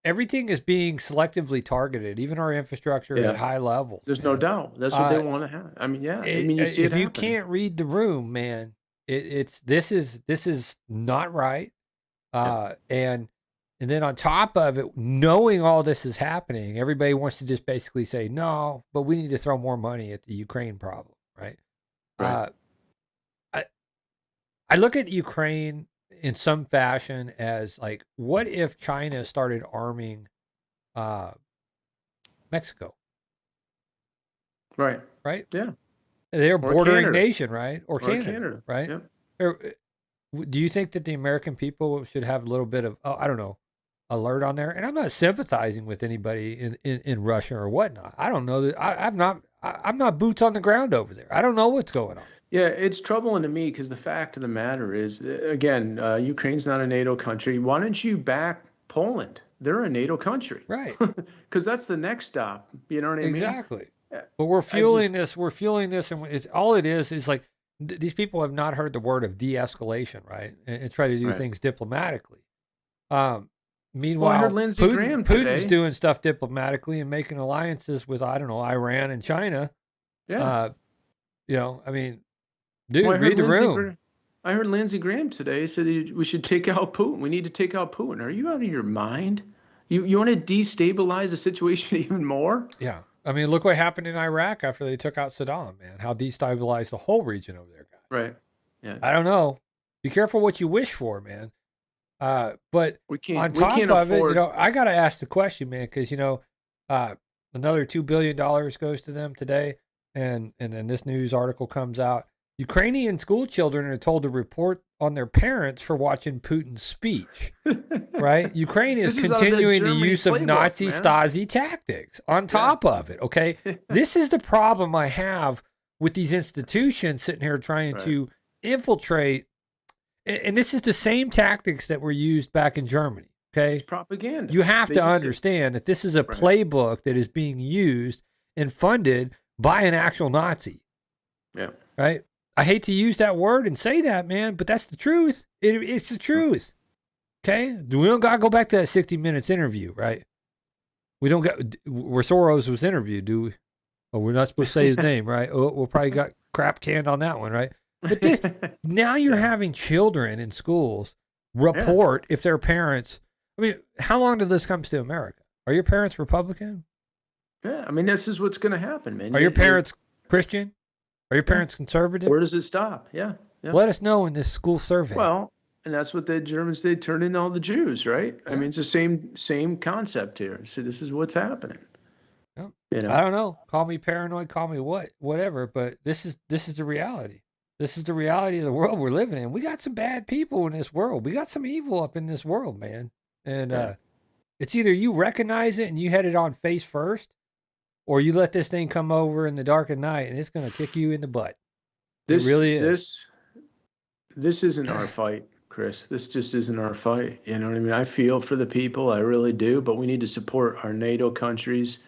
B: Everything is being selectively targeted, even our infrastructure at high levels.
C: There's no doubt. That's what they want to have. I mean, you see it
B: if you can't read the room, man, this is not right. And then on top of it, knowing all this is happening, everybody wants to just basically say, no, but we need to throw more money at the Ukraine problem, right? I look at Ukraine in some fashion as like, what if China started arming Mexico?
C: Right.
B: Right?
C: Yeah.
B: They're a bordering
C: Canada.
B: nation, right? Or Canada, right?
C: Yeah.
B: Do you think that the American people should have a little bit of, I don't know, alert on there? And I'm not sympathizing with anybody in Russia or whatnot. I don't know that I'm not boots on the ground over there. I don't know what's going on.
C: Yeah, it's troubling to me, because the fact of the matter is, again, Ukraine's not a NATO country. Why don't you back Poland? They're a NATO country.
B: Right.
C: Because that's the next stop. You know what I mean?
B: Exactly. But we're fueling this. We're fueling this. And all it is like, these people have not heard the word of de-escalation, right? And try to do things diplomatically. Meanwhile,
C: I heard Lindsey Graham today.
B: Putin's doing stuff diplomatically and making alliances with, I don't know, Iran and China.
C: Yeah.
B: I mean, dude, read the room.
C: I heard Lindsey Graham today said we should take out Putin. We need to take out Putin. Are you out of your mind? You want to destabilize the situation even more?
B: Yeah. I mean, look what happened in Iraq after they took out Saddam, man. How destabilized the whole region over there, guys.
C: Right. Yeah.
B: I don't know. Be careful what you wish for, man. But
C: we can't
B: of
C: afford...
B: it, I got to ask the question, man, because, another $2 billion goes to them today. And then this news article comes out. Ukrainian school children are told to report on their parents for watching Putin's speech, right? Ukraine is continuing the use of Nazi Stasi tactics on top of it, okay? This is the problem I have with these institutions sitting here trying to infiltrate. And this is the same tactics that were used back in Germany, okay?
C: It's propaganda.
B: You have to understand that this is a playbook that is being used and funded by an actual Nazi.
C: Yeah.
B: Right? I hate to use that word and say that, man, but that's the truth. It's the truth. Okay? We don't got to go back to that 60 Minutes interview, right? We don't got where Soros was interviewed, do we? Oh, we're not supposed to say his name, right? Oh, we'll probably got crap canned on that one, right? But this, now you're having children in schools report if their parents, I mean, how long did this come to America? Are your parents Republican?
C: Yeah, I mean, this is what's going to happen, man.
B: Are your parents Christian? Are your parents conservative?
C: Where does it stop? Yeah.
B: Let us know in this school survey.
C: Well, And that's what the Germans did, turn in all the Jews, right? I mean, it's the same concept here. So this is what's happening.
B: Yep.
C: You know?
B: I don't know. Call me paranoid, call me whatever, but this is the reality. This is the reality of the world we're living in. We got some bad people in this world. We got some evil up in this world, man. And it's either you recognize it and you head it on face first, or you let this thing come over in the dark of night and it's going to kick you in the butt. It really is.
C: This isn't our fight, Chris. This just isn't our fight. You know what I mean? I feel for the people. I really do. But we need to support our NATO countries.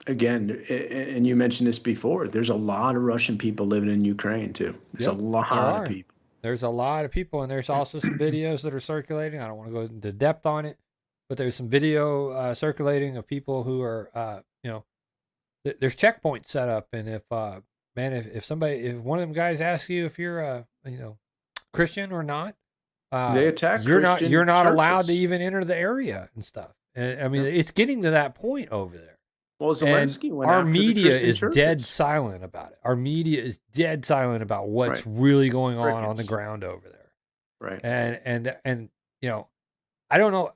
C: Again, and you mentioned this before, there's a lot of Russian people living in Ukraine, too. There's a lot of people.
B: There's a lot of people, and there's also some videos that are circulating. I don't want to go into depth on it, but there's some video circulating of people who are, there's checkpoints set up. And if one of them guys asks you if you're Christian or not,
C: they attack
B: you're not
C: churches.
B: allowed to even enter the area and stuff. And I mean, it's getting to that point over there.
C: Well, Zelensky went
B: our
C: after
B: media
C: the Christian
B: is
C: churches.
B: dead silent about it. Our media is dead silent about what's really going on the ground over there.
C: Right.
B: And I don't know.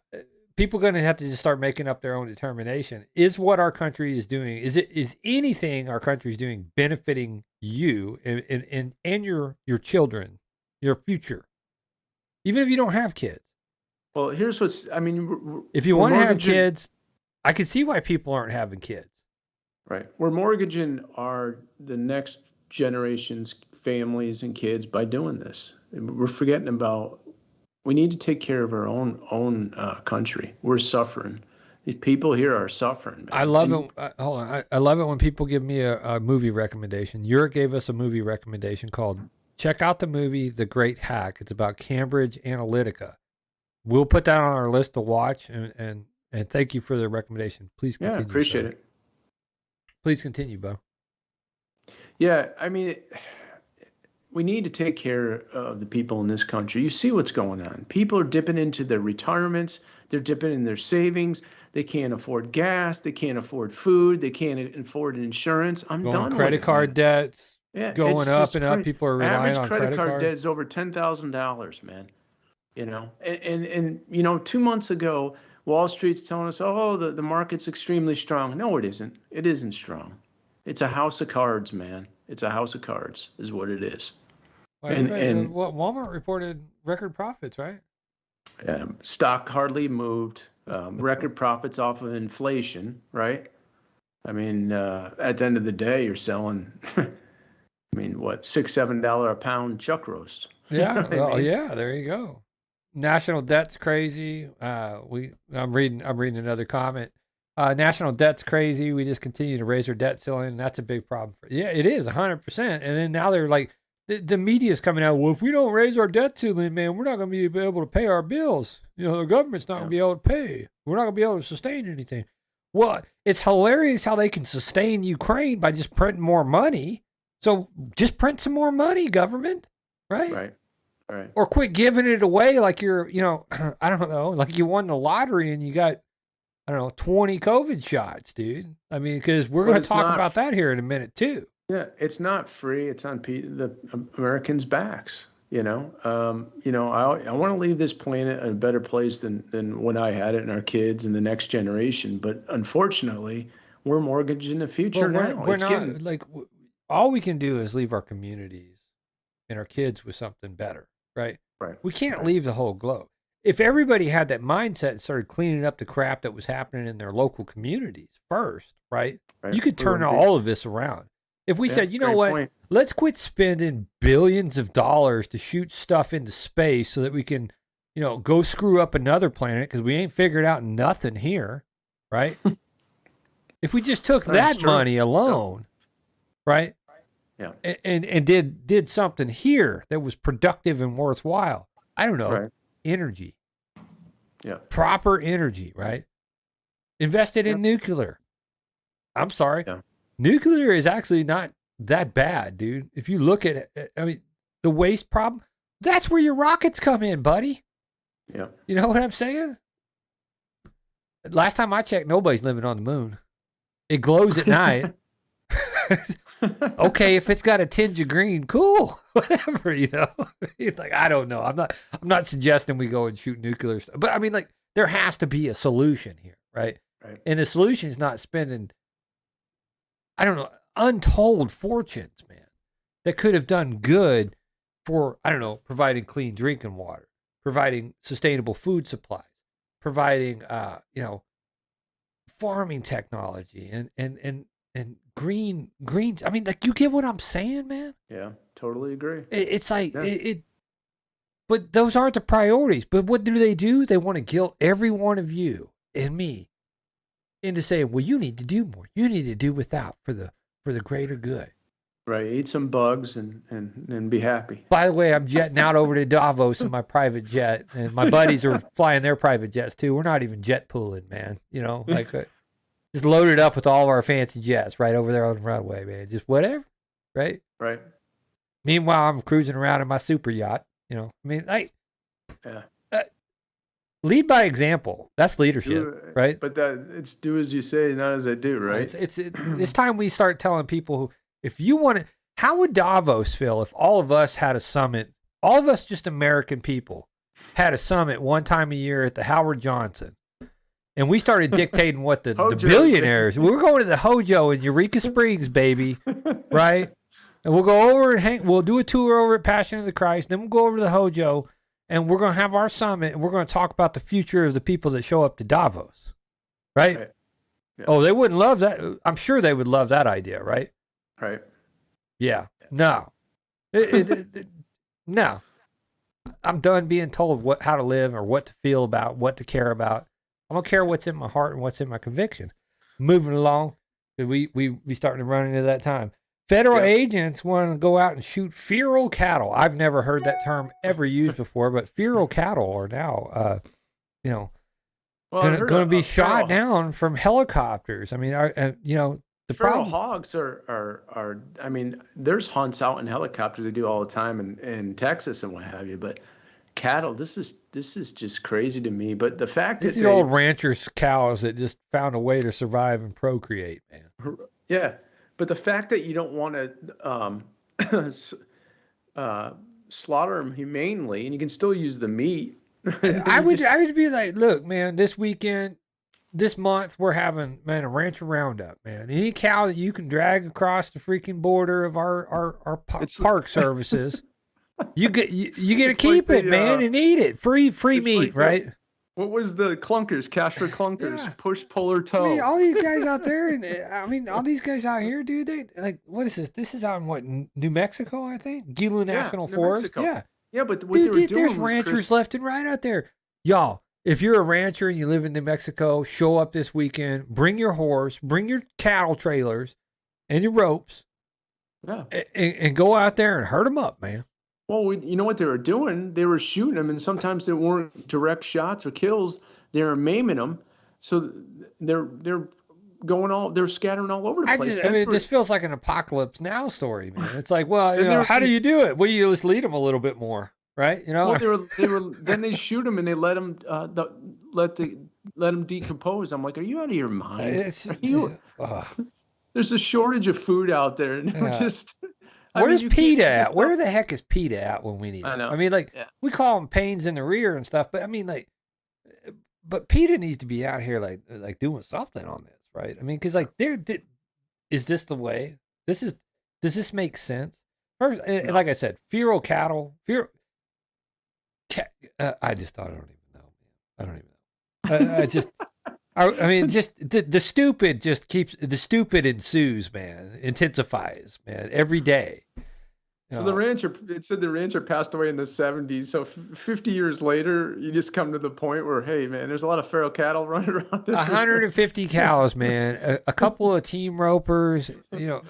B: People are going to have to just start making up their own determination. Is what our country is doing? Is anything our country is doing benefiting you and your children, your future, even if you don't have kids?
C: Well, here's
B: if you want to have kids, I can see why people aren't having kids.
C: Right. We're mortgaging the next generation's families and kids by doing this. We're forgetting about, we need to take care of our own country. We're suffering. These people here are suffering, man.
B: I love it. Hold on. I love it when people give me a movie recommendation. Europe gave us a movie recommendation called, check out the movie The Great Hack. It's about Cambridge Analytica. We'll put that on our list to watch, and thank you for the recommendation. Please continue.
C: Yeah, appreciate it.
B: Please continue, Bo.
C: Yeah, I mean, we need to take care of the people in this country. You see what's going on. People are dipping into their retirements. They're dipping in their savings. They can't afford gas. They can't afford food. They can't afford insurance. I'm done with it.
B: Credit card debts going up and up.
C: People
B: People are relying on
C: credit card debt
B: cards.
C: is over $10,000, man. And 2 months ago, Wall Street's telling us, oh, the market's extremely strong. No, it isn't. It isn't strong. It's a house of cards, man. It's a house of cards is what it is.
B: And Walmart reported record profits, right?
C: Stock hardly moved. Record profits off of inflation, right? I mean, at the end of the day, you're selling, $6, $7 a pound chuck roast.
B: Yeah. Yeah. There you go. National debt's crazy. I'm reading another comment. National debt's crazy. We just continue to raise our debt ceiling. And that's a big problem. Yeah, it is 100%. And then now they're like, the media's coming out. Well, if we don't raise our debt ceiling, man, we're not going to be able to pay our bills. The government's not going to be able to pay. We're not going to be able to sustain anything. Well, it's hilarious how they can sustain Ukraine by just printing more money. So just print some more money, government, right?
C: Right. Right.
B: Or quit giving it away like you're, I don't know, like you won the lottery and you got, 20 COVID shots, dude. I mean, because we're going to talk about that here in a minute too.
C: Yeah, it's not free. It's on the Americans' backs. I want to leave this planet in a better place than when I had it, and our kids and the next generation. But unfortunately, we're mortgaging the future now.
B: We're not all we can do is leave our communities and our kids with something better, right?
C: Right.
B: We can't leave the whole globe. If everybody had that mindset and started cleaning up the crap that was happening in their local communities first, right? You could turn all of this around. If we said, you know what,
C: point.
B: Let's quit spending billions of dollars to shoot stuff into space so that we can, go screw up another planet because we ain't figured out nothing here, right? If we just took that money alone, right?
C: Yeah.
B: And did something here that was productive and worthwhile. I don't know.
C: Right.
B: Energy.
C: Yeah.
B: Proper energy, right? Invested in nuclear. I'm sorry.
C: Yeah.
B: Nuclear is actually not that bad, dude. If you look at it, the waste problem, that's where your rockets come in, buddy.
C: Yeah.
B: You know what I'm saying? Last time I checked, nobody's living on the moon. It glows at night. Okay, if it's got a tinge of green, cool. whatever, you know. It's like, I don't know. I'm not suggesting we go and shoot nuclear stuff, but I mean, like, there has to be a solution here, right?
C: Right.
B: And the solution is not spending, I don't know, untold fortunes, man, that could have done good for, I don't know, providing clean drinking water, providing sustainable food supplies, providing, you know, farming technology and green. I mean, like, you get what I'm saying, man?
C: Yeah, totally agree.
B: It's like,
C: Yeah.
B: but those aren't the priorities. But what do? They want to guilt every one of you and me into saying, well, you need to do more. You need to do without for the greater good.
C: Right. Eat some bugs and be happy.
B: By the way, I'm jetting out over to Davos in my private jet, and my buddies are flying their private jets too. We're not even jet pooling, man. You know, like just loaded up with all of our fancy jets right over there on the runway, man. Just whatever, right?
C: Right.
B: Meanwhile, I'm cruising around in my super yacht. You know, I mean,
C: Yeah.
B: Lead by example. That's leadership, right?
C: But it's do as you say, not as I do, right?
B: It's time we start telling people, if you want to, how would Davos feel if all of us had a summit, all of us just American people had a summit one time a year at the Howard Johnson, and we started dictating what the billionaires, we're going to the Hojo in Eureka Springs, baby, right? And we'll go over and we'll do a tour over at Passion of the Christ, then we'll go over to the Hojo, and we're going to have our summit, and we're going to talk about the future of the people that show up to Davos, right?
C: Yeah.
B: Oh, they wouldn't love that. I'm sure they would love that idea, right?
C: Right.
B: Yeah. No. No. I'm done being told how to live or what to feel about, what to care about. I'm going to care what's in my heart and what's in my conviction. Moving along, we starting to run into that time. Federal agents want to go out and shoot feral cattle. I've never heard that term ever used before, but feral cattle are now, you know, going to be shot down from helicopters. I mean, you know, the
C: feral
B: problem.
C: Hogs are. I mean, there's hunts out in helicopters they do all the time in Texas and what have you. But cattle, this is just crazy to me. But the fact
B: This
C: that
B: is old ranchers' cows that just found a way to survive and procreate, man.
C: Yeah. But the fact that you don't want to slaughter them humanely, and you can still use the meat.
B: I would be like, look, man, this weekend, this month, we're having, man, a rancher roundup, man. Any cow that you can drag across the freaking border of our park services, you get to keep it, man, and eat it. Free meat, right?
C: What was the clunkers? Cash for clunkers.
B: Yeah.
C: Push, pull, or toe.
B: I mean, all these guys out there, and all these guys out here, dude, they like, what is this? This is on what, New Mexico, I think? Gila National
C: it's New
B: Forest.
C: Mexico.
B: Yeah.
C: Yeah, but what
B: Dude,
C: they were doing
B: there's
C: was,
B: ranchers
C: Chris,
B: left and right out there. Y'all, if you're a rancher and you live in New Mexico, show up this weekend, bring your horse, bring your cattle trailers and your ropes, and go out there and herd them up, man.
C: Well, you know what they were doing? They were shooting them, and sometimes they weren't direct shots or kills. They were maiming them, so they're scattering all over the place.
B: I mean, it just feels like an Apocalypse Now story, man. It's like, well, you know, how do you do it? Well, you just lead them a little bit more, right? You know.
C: Well, they were then they shoot them and they let them let them decompose. I'm like, are you out of your mind? There's a shortage of food out there, and we're just.
B: Where's PETA at? Where the heck is PETA at when we need him?
C: I know.
B: I mean, like, we call them pains in the rear and stuff, but I mean, like, but PETA needs to be out here, like doing something on this, right? I mean, because, like, is this the way? Does this make sense? First, and like I said, feral cattle, I just thought, I don't even know, man. I don't even know. I mean, just the stupid ensues, man, intensifies, man, every day.
C: So it said the rancher passed away in the 70s. So 50 years later, you just come to the point where, hey, man, there's a lot of feral cattle running around.
B: 150 cows, man, a couple of team ropers, you know,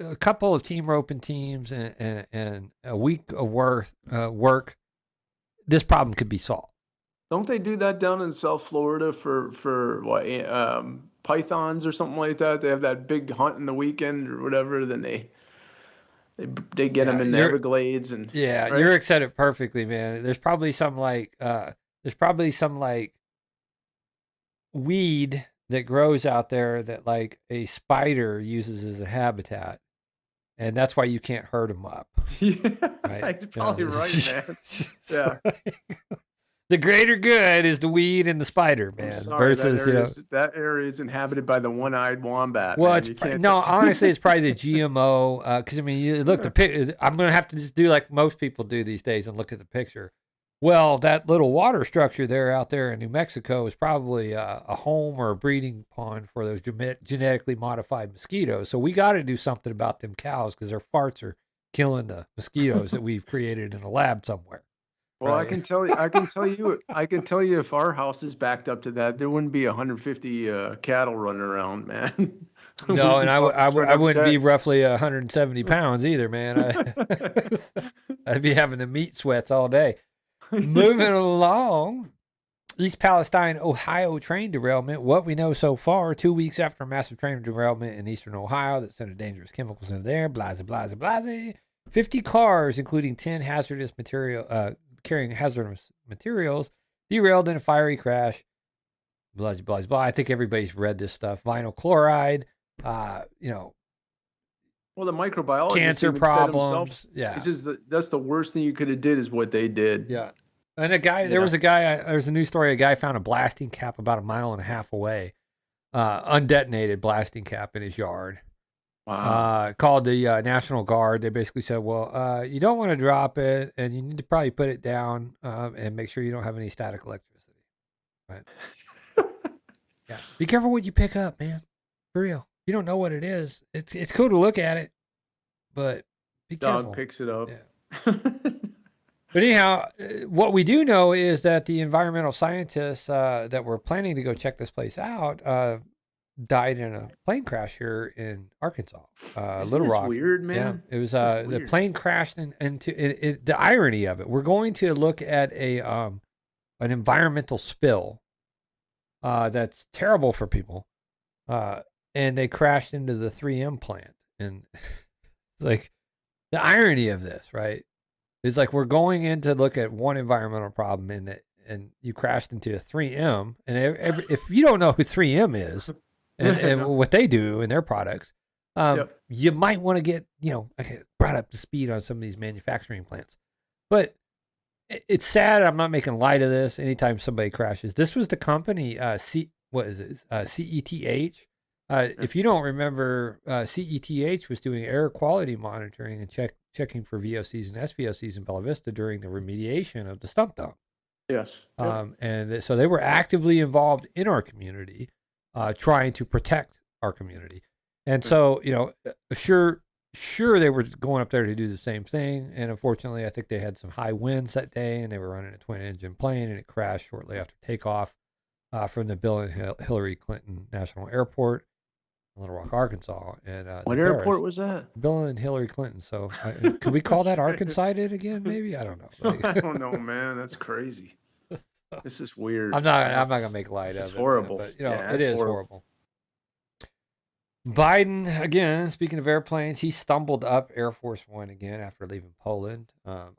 B: a couple of team roping teams and a week of work. This problem could be solved.
C: Don't they do that down in South Florida for what, pythons or something like that? They have that big hunt in the weekend or whatever. Then they get them in the Everglades and
B: right? You're said it perfectly, man. There's probably some weed that grows out there that like a spider uses as a habitat, and that's why you can't herd them up.
C: Yeah,
B: Right?
C: it's probably right, man. Yeah.
B: The greater good is the weed and the spider,
C: I'm
B: man.
C: sorry,
B: Versus,
C: that area is inhabited by the one-eyed wombat.
B: well,
C: man.
B: it's
C: You can't.
B: no. Honestly, it's probably the GMO. Because I mean, you look the pic. I'm gonna have to just do like most people do these days and look at the picture. Well, that little water structure there out there in New Mexico is probably a home or a breeding pond for those genetically modified mosquitoes. So we got to do something about them cows because their farts are killing the mosquitoes that we've created in a lab somewhere.
C: Well,
B: Right.
C: I can tell you if our house is backed up to that, there wouldn't be 150 cattle running around, man.
B: No,
C: We'd
B: and
C: be
B: I
C: talking
B: wouldn't
C: every
B: be
C: day.
B: roughly 170 pounds either, man. I'd be having the meat sweats all day. Moving along, East Palestine, Ohio train derailment. What we know so far, 2 weeks after a massive train derailment in eastern Ohio that sent dangerous chemicals in there, blase, blase, blase. 50 cars, including 10 carrying hazardous materials, derailed in a fiery crash. Blase, blase, blah. I think everybody's read this stuff. Vinyl chloride,
C: Well, the microbiologist
B: cancer
C: even said himself,
B: problems. Yeah.
C: he says that's the worst thing you could have did is what they did.
B: Yeah. And there's a news story, a guy found a blasting cap about 1.5 miles away, undetonated blasting cap in his yard.
C: Wow.
B: Called the National Guard. They basically said, well, you don't want to drop it, and you need to probably put it down and make sure you don't have any static electricity. Right? Yeah. Be careful what you pick up, man. For real. You don't know what it is. It's cool to look at it, but be careful.
C: Dog picks it up.
B: Yeah. But anyhow, what we do know is that the environmental scientists that were planning to go check this place out died in a plane crash here in Arkansas,
C: Isn't
B: Little
C: this
B: Rock.
C: weird, man?
B: Yeah, it was
C: This is
B: the
C: weird.
B: plane crashed into the irony of it. We're going to look at an environmental spill that's terrible for people, and they crashed into the 3M plant, and like the irony of this, right? It's like we're going in to look at one environmental problem and you crashed into a 3M. And if you don't know who 3M is and what they do in their products, you might want to get, brought up to speed on some of these manufacturing plants. But it's sad. I'm not making light of this anytime somebody crashes. This was the company, CETH. If you don't remember, CETH was doing air quality monitoring and checking for VOCs and SVOCs in Bella Vista during the remediation of the stump dump.
C: Yes.
B: So they were actively involved in our community, trying to protect our community. And so, sure they were going up there to do the same thing. And unfortunately, I think they had some high winds that day and they were running a twin engine plane and it crashed shortly after takeoff from the Bill and Hillary Clinton National Airport. Little Rock, Arkansas, and
C: what airport was that?
B: Bill and Hillary Clinton. So, could we call that Arkansas again? Maybe, I don't know.
C: I don't know, man. That's crazy. This is weird.
B: I'm not gonna make light of it.
C: It's horrible.
B: But
C: Yeah,
B: it
C: it's
B: is horrible. Biden again. Speaking of airplanes, he stumbled up Air Force One again after leaving Poland.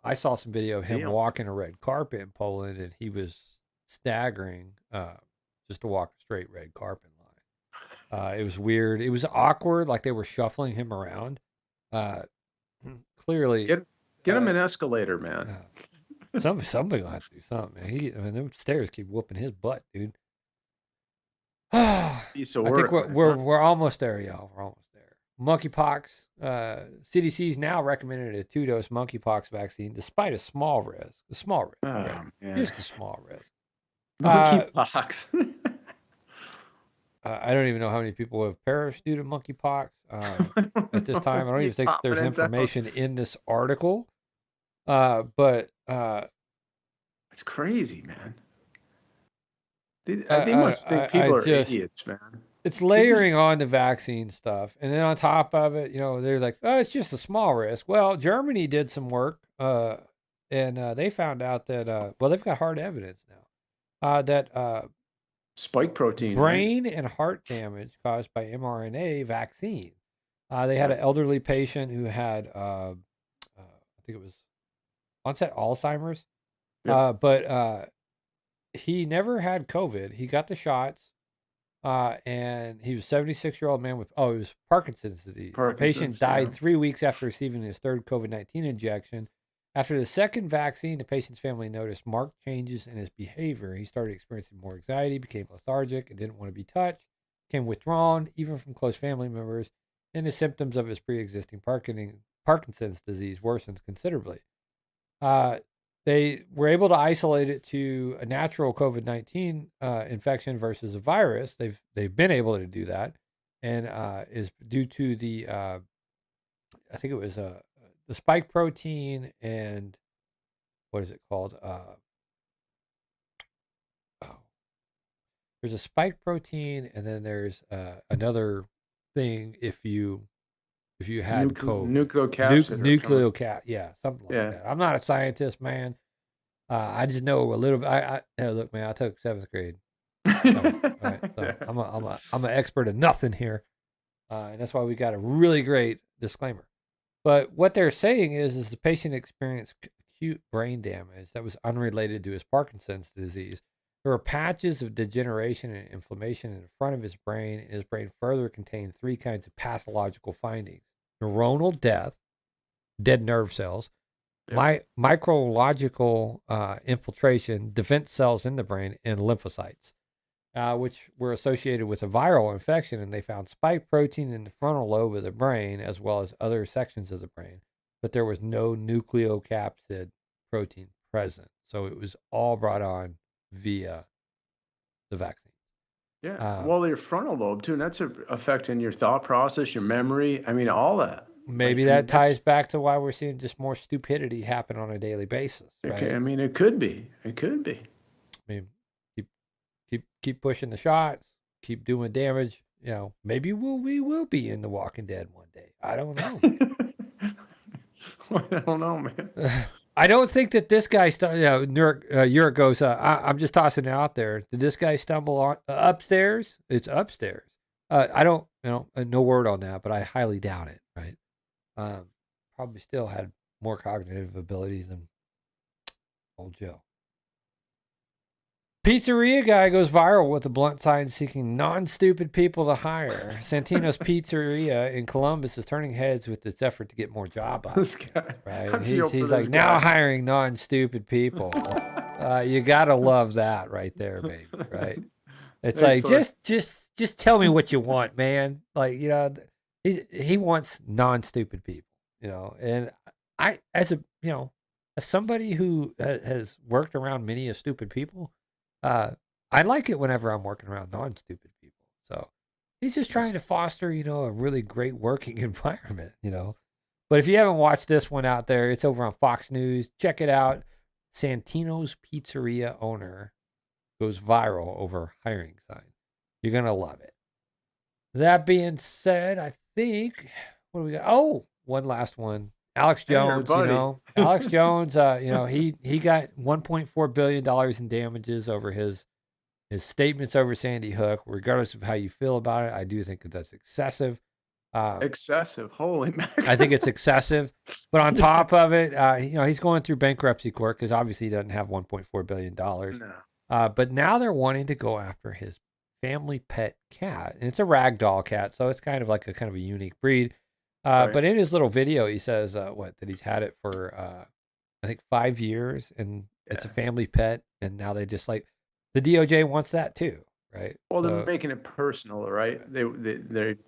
B: I saw some video of him
C: Damn.
B: walking a red carpet in Poland, and he was staggering just to walk a straight red carpet line. It was weird. It was awkward, like they were shuffling him around. Clearly,
C: Get him an escalator, man.
B: somebody gonna have to do something, man. Them stairs keep whooping his butt, dude.
C: Piece of
B: I think
C: work,
B: we're almost there, y'all. We're almost there. Monkeypox. CDC's now recommended a 2-dose monkeypox vaccine, despite a small risk.
C: Oh,
B: right?
C: man.
B: Just a small risk.
C: Monkeypox.
B: I don't even know how many people have perished due to monkeypox at this time. I don't even think there's information in this article. But
C: it's crazy, man. They must think people are idiots, man.
B: It's layering on the vaccine stuff. And then on top of it, they're like, oh, it's just a small risk. Well, Germany did some work and they found out that, they've got hard evidence now that
C: spike protein,
B: brain and heart damage caused by mRNA vaccine. They had an elderly patient who had, I think it was onset Alzheimer's, but he never had COVID. He got the shots, And he was a 76-year-old man with, it was Parkinson's disease. The patient
C: Parkinson's,
B: died
C: yeah.
B: 3 weeks after receiving his third COVID-19 injection. After the second vaccine, the patient's family noticed marked changes in his behavior. He started experiencing more anxiety, became lethargic, and didn't want to be touched, became withdrawn, even from close family members, and the symptoms of his pre-existing Parkinson's disease worsened considerably. They were able to isolate it to a natural COVID-19 infection versus a virus. They've been able to do that, and is due to the I think it was the spike protein and what is it called? There's a spike protein, and then there's another thing if you had COVID.
C: Nucleocapsid.
B: Yeah, something like
C: Yeah.
B: that. I'm not a scientist, man. I just know a little bit. Hey, look, man, I took 7th grade. Right, so
C: Yeah.
B: I'm an expert in nothing here, and that's why we got a really great disclaimer. But what they're saying is the patient experienced acute brain damage that was unrelated to his Parkinson's disease. There were patches of degeneration and inflammation in the front of his brain, and his brain further contained 3 kinds of pathological findings: neuronal death, dead nerve cells, micrological infiltration, defense cells in the brain, and lymphocytes, which were associated with a viral infection. And they found spike protein in the frontal lobe of the brain, as well as other sections of the brain, but there was no nucleocapsid protein present. So it was all brought on via the vaccine.
C: Yeah. Well, your frontal lobe too, and that's affecting your thought process, your memory. I mean, all that.
B: Maybe that ties back to why we're seeing just more stupidity happen on a daily basis. Right?
C: I mean, it could be. It could be.
B: I mean, keep pushing the shots, keep doing damage. You know, maybe we will be in The Walking Dead one day. I don't know.
C: I don't know, man.
B: I don't think that this guy, Uric goes, I'm just tossing it out there. Did this guy stumble on upstairs? It's upstairs. I don't, no word on that, but I highly doubt it, right? Probably still had more cognitive abilities than old Joe. Pizzeria guy goes viral with a blunt sign seeking non-stupid people to hire. Santino's Pizzeria in Columbus is turning heads with its effort to get more job
C: This guy.
B: right? He's like, now hiring non-stupid people. You gotta love that right there, baby. Right? It's like just tell me what you want, man. Like, he wants non-stupid people. And I, as somebody who has worked around many of stupid people, I like it whenever I'm working around non-stupid people. So he's just trying to foster, a really great working environment, But if you haven't watched this one out there, it's over on Fox News. Check it out. Santino's Pizzeria owner goes viral over hiring sign. You're going to love it. That being said, I think, what do we got? Oh, one last one. Alex Jones, Alex Jones, he got $1.4 billion in damages over his statements over Sandy Hook. Regardless of how you feel about it, I do think that that's excessive.
C: Excessive. Holy mackerel.
B: I think it's excessive. But on top of it, he's going through bankruptcy court because obviously he doesn't have $1.4 billion.
C: No.
B: But now they're wanting to go after his family pet cat. And it's a ragdoll cat, so it's kind of a unique breed.
C: Right.
B: But in his little video, he says that he's had it for, I think, 5 years, and it's a family pet. And now they just the DOJ wants that too, right?
C: Well, they're making it personal, right? They've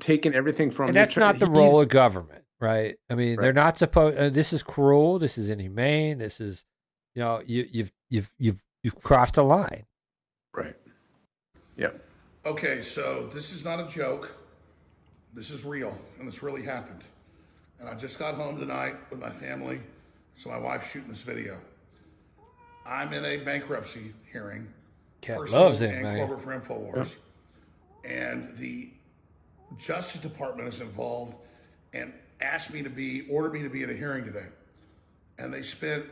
C: taken everything from.
B: And that's not the role of government, right? I mean, they're not supposed. This is cruel. This is inhumane. This is, you've crossed a line.
C: Right. Yep.
I: Okay, so this is not a joke. This is real, and this really happened. And I just got home tonight with my family, so my wife's shooting this video. I'm in a bankruptcy hearing.
B: Cat loves it,
I: and
B: man.
I: corporate for InfoWars. And the Justice Department is involved and ordered me to be at a hearing today. And they spent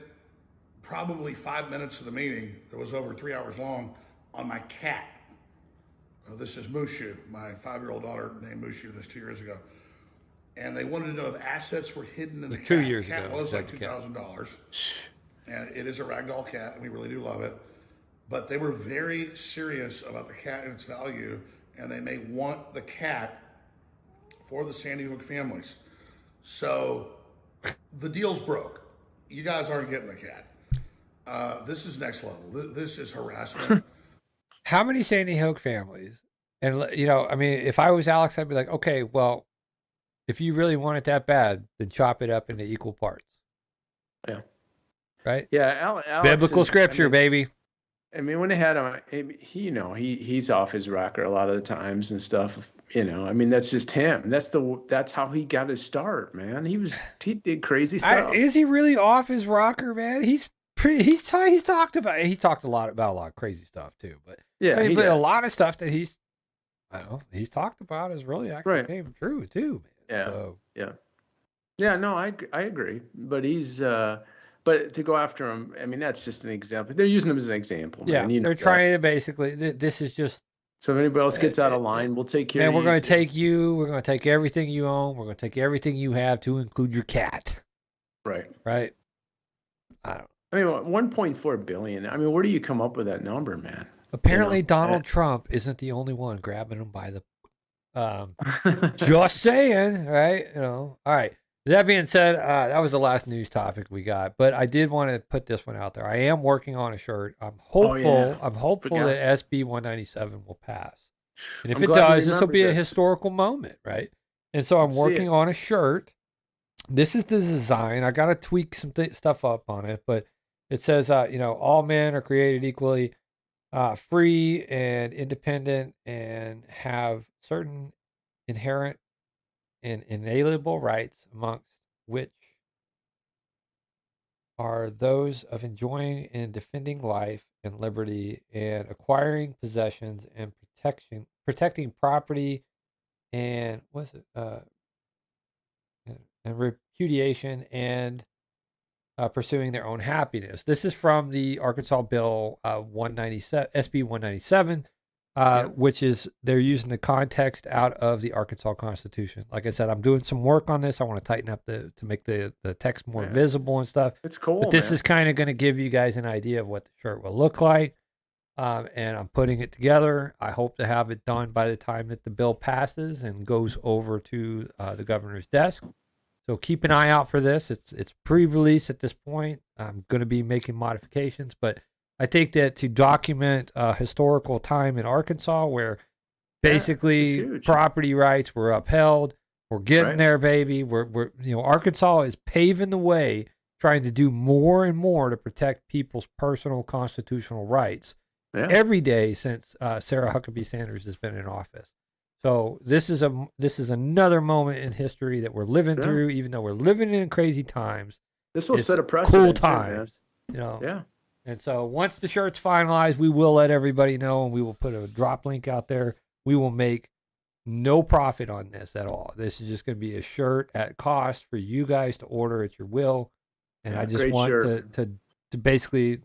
I: probably 5 minutes of the meeting that was over 3 hours long on my cat. This is Mushu, my 5-year-old daughter named Mushu this 2 years ago. And they wanted to know if assets were hidden in the cat.
B: 2 years
I: ago. The cat
B: ago.
I: was $2,000. And it is a ragdoll cat, and we really do love it. but they were very serious about the cat and its value, and they may want the cat for the Sandy Hook families. So the deal's broke. You guys aren't getting the cat. This is next level. This is harassment.
B: How many Sandy Hook families? And, you know, I mean, if I was Alex, I'd be like, okay, well, if you really want it that bad, then chop it up into equal parts.
C: Yeah.
B: Right?
C: Yeah. Alex
B: Biblical
C: is,
B: scripture, baby.
C: I mean, when they had him, he's off his rocker a lot of the times and stuff. You know, I mean, that's just him. That's how he got his start, man. He did crazy stuff.
B: Is he really off his rocker, man? He's talked a lot of crazy stuff too. But
C: yeah,
B: I mean, but a lot of stuff that he's talked about is really actually came true too, man.
C: Yeah.
B: So,
C: yeah. No, I agree. But he's but to go after him, I mean, that's just an example. They're using him as an example. Man.
B: Yeah, they're trying to basically. This is just.
C: So if anybody else gets out of line, we'll take care of you.
B: And we're going to take you. We're going to take everything you own. We're going to take everything you have, to include your cat.
C: Right.
B: Right.
C: I mean, 1.4 billion. I mean, where do you come up with that number, man?
B: Apparently, Donald Trump isn't the only one grabbing him by the. Just saying, right? You know. All right. That being said, that was the last news topic we got, but I did want to put this one out there. I am working on a shirt. I'm hopeful. I'm hopeful that SB 197 will pass, and if it does, this will be a historical moment, right? And so I'm working on a shirt. This is the design. I got to tweak some stuff up on it, but it says, you know, all men are created equally, free and independent, and have certain inherent and inalienable rights, amongst which are those of enjoying and defending life and liberty, and acquiring possessions, and protecting property, and and repudiation, and pursuing their own happiness. This is from the Arkansas Bill 197, SB 197. Which is, they're using the context out of the Arkansas Constitution. Like I said, I'm doing some work on this. I want to tighten up to make the text more visible and stuff.
C: It's cool.
B: But this is kind of going to give you guys an idea of what the shirt will look like. And I'm putting it together. I hope to have it done by the time that the bill passes and goes over to the governor's desk. So keep an eye out for this. It's pre-release at this point. I'm going to be making modifications, but I think that to document a historical time in Arkansas where basically property rights were upheld, we're getting there, baby. We're Arkansas is paving the way, trying to do more and more to protect people's personal constitutional rights every day since Sarah Huckabee Sanders has been in office. So this is another moment in history that we're living through, even though we're living in crazy times.
C: This will set a precedent.
B: Cool times, you know. Yeah. And so once the shirt's finalized, we will let everybody know, and we will put a drop link out there. We will make no profit on this at all. This is just going to be a shirt at cost for you guys to order at your will. And I just want to basically,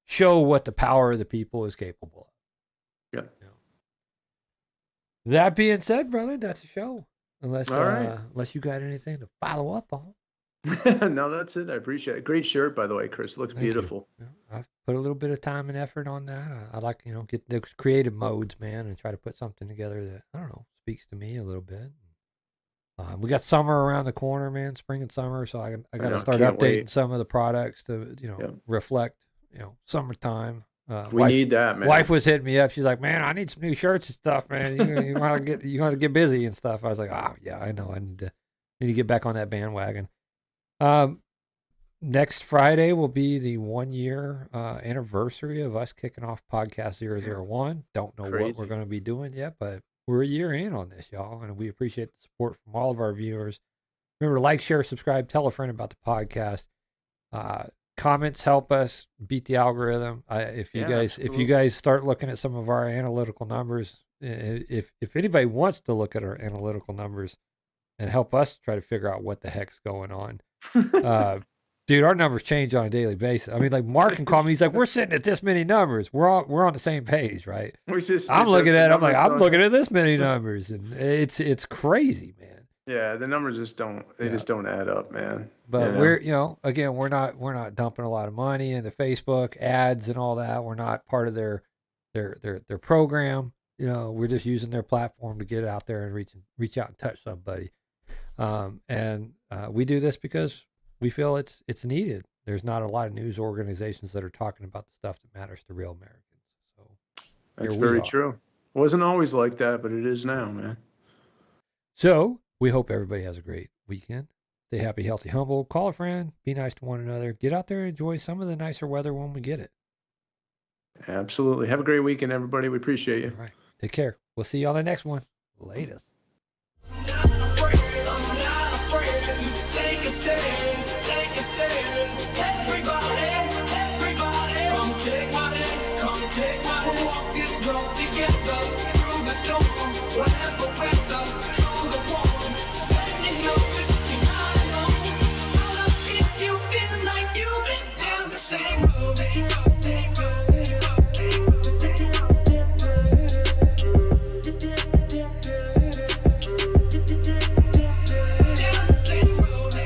B: show what the power of the people is capable of.
C: Yeah.
B: That being said, brother, that's a show. Unless you got anything to follow up on.
C: No, that's it. I appreciate it. Great shirt, by the way, Chris. It looks beautiful.
B: I've put a little bit of time and effort on that. I like, get the creative modes, man, and try to put something together that, I don't know, speaks to me a little bit. We got summer around the corner, man, spring and summer. So I got to start updating some of the products to, reflect, summertime.
C: We need that, man.
B: Wife was hitting me up. She's like, "Man, I need some new shirts and stuff, man. You want to get busy and stuff." I was like, "Oh yeah, I know. I need to get back on that bandwagon." Next Friday will be the 1 year anniversary of us kicking off Podcast 001. Don't know what we're going to be doing yet, but we're a year in on this, y'all, and we appreciate the support from all of our viewers. Remember, like, share, subscribe, tell a friend about the podcast. Comments help us beat the algorithm. If you guys start looking at some of our analytical numbers, if anybody wants to look at our analytical numbers and help us try to figure out what the heck's going on, dude, our numbers change on a daily basis. I mean, like, Mark can call me. He's like, "We're sitting at this many numbers. We're on the same page, right?" I'm looking at it. I'm like, "I'm looking at this many numbers," and it's crazy, man.
C: Yeah, the numbers just don't. They just don't add up, man.
B: But we're, again, we're not dumping a lot of money into Facebook ads and all that. We're not part of their program. We're just using their platform to get out there and reach out and touch somebody. We do this because we feel it's needed. There's not a lot of news organizations that are talking about the stuff that matters to real Americans. So
C: that's very true. It wasn't always like that, but it is now, man.
B: So we hope everybody has a great weekend. Stay happy, healthy, humble. Call a friend. Be nice to one another. Get out there and enjoy some of the nicer weather when we get it.
C: Absolutely. Have a great weekend, everybody. We appreciate you.
B: All right. Take care. We'll see you on the next one. Latest.
A: Everybody, come take my hand, walk this road together.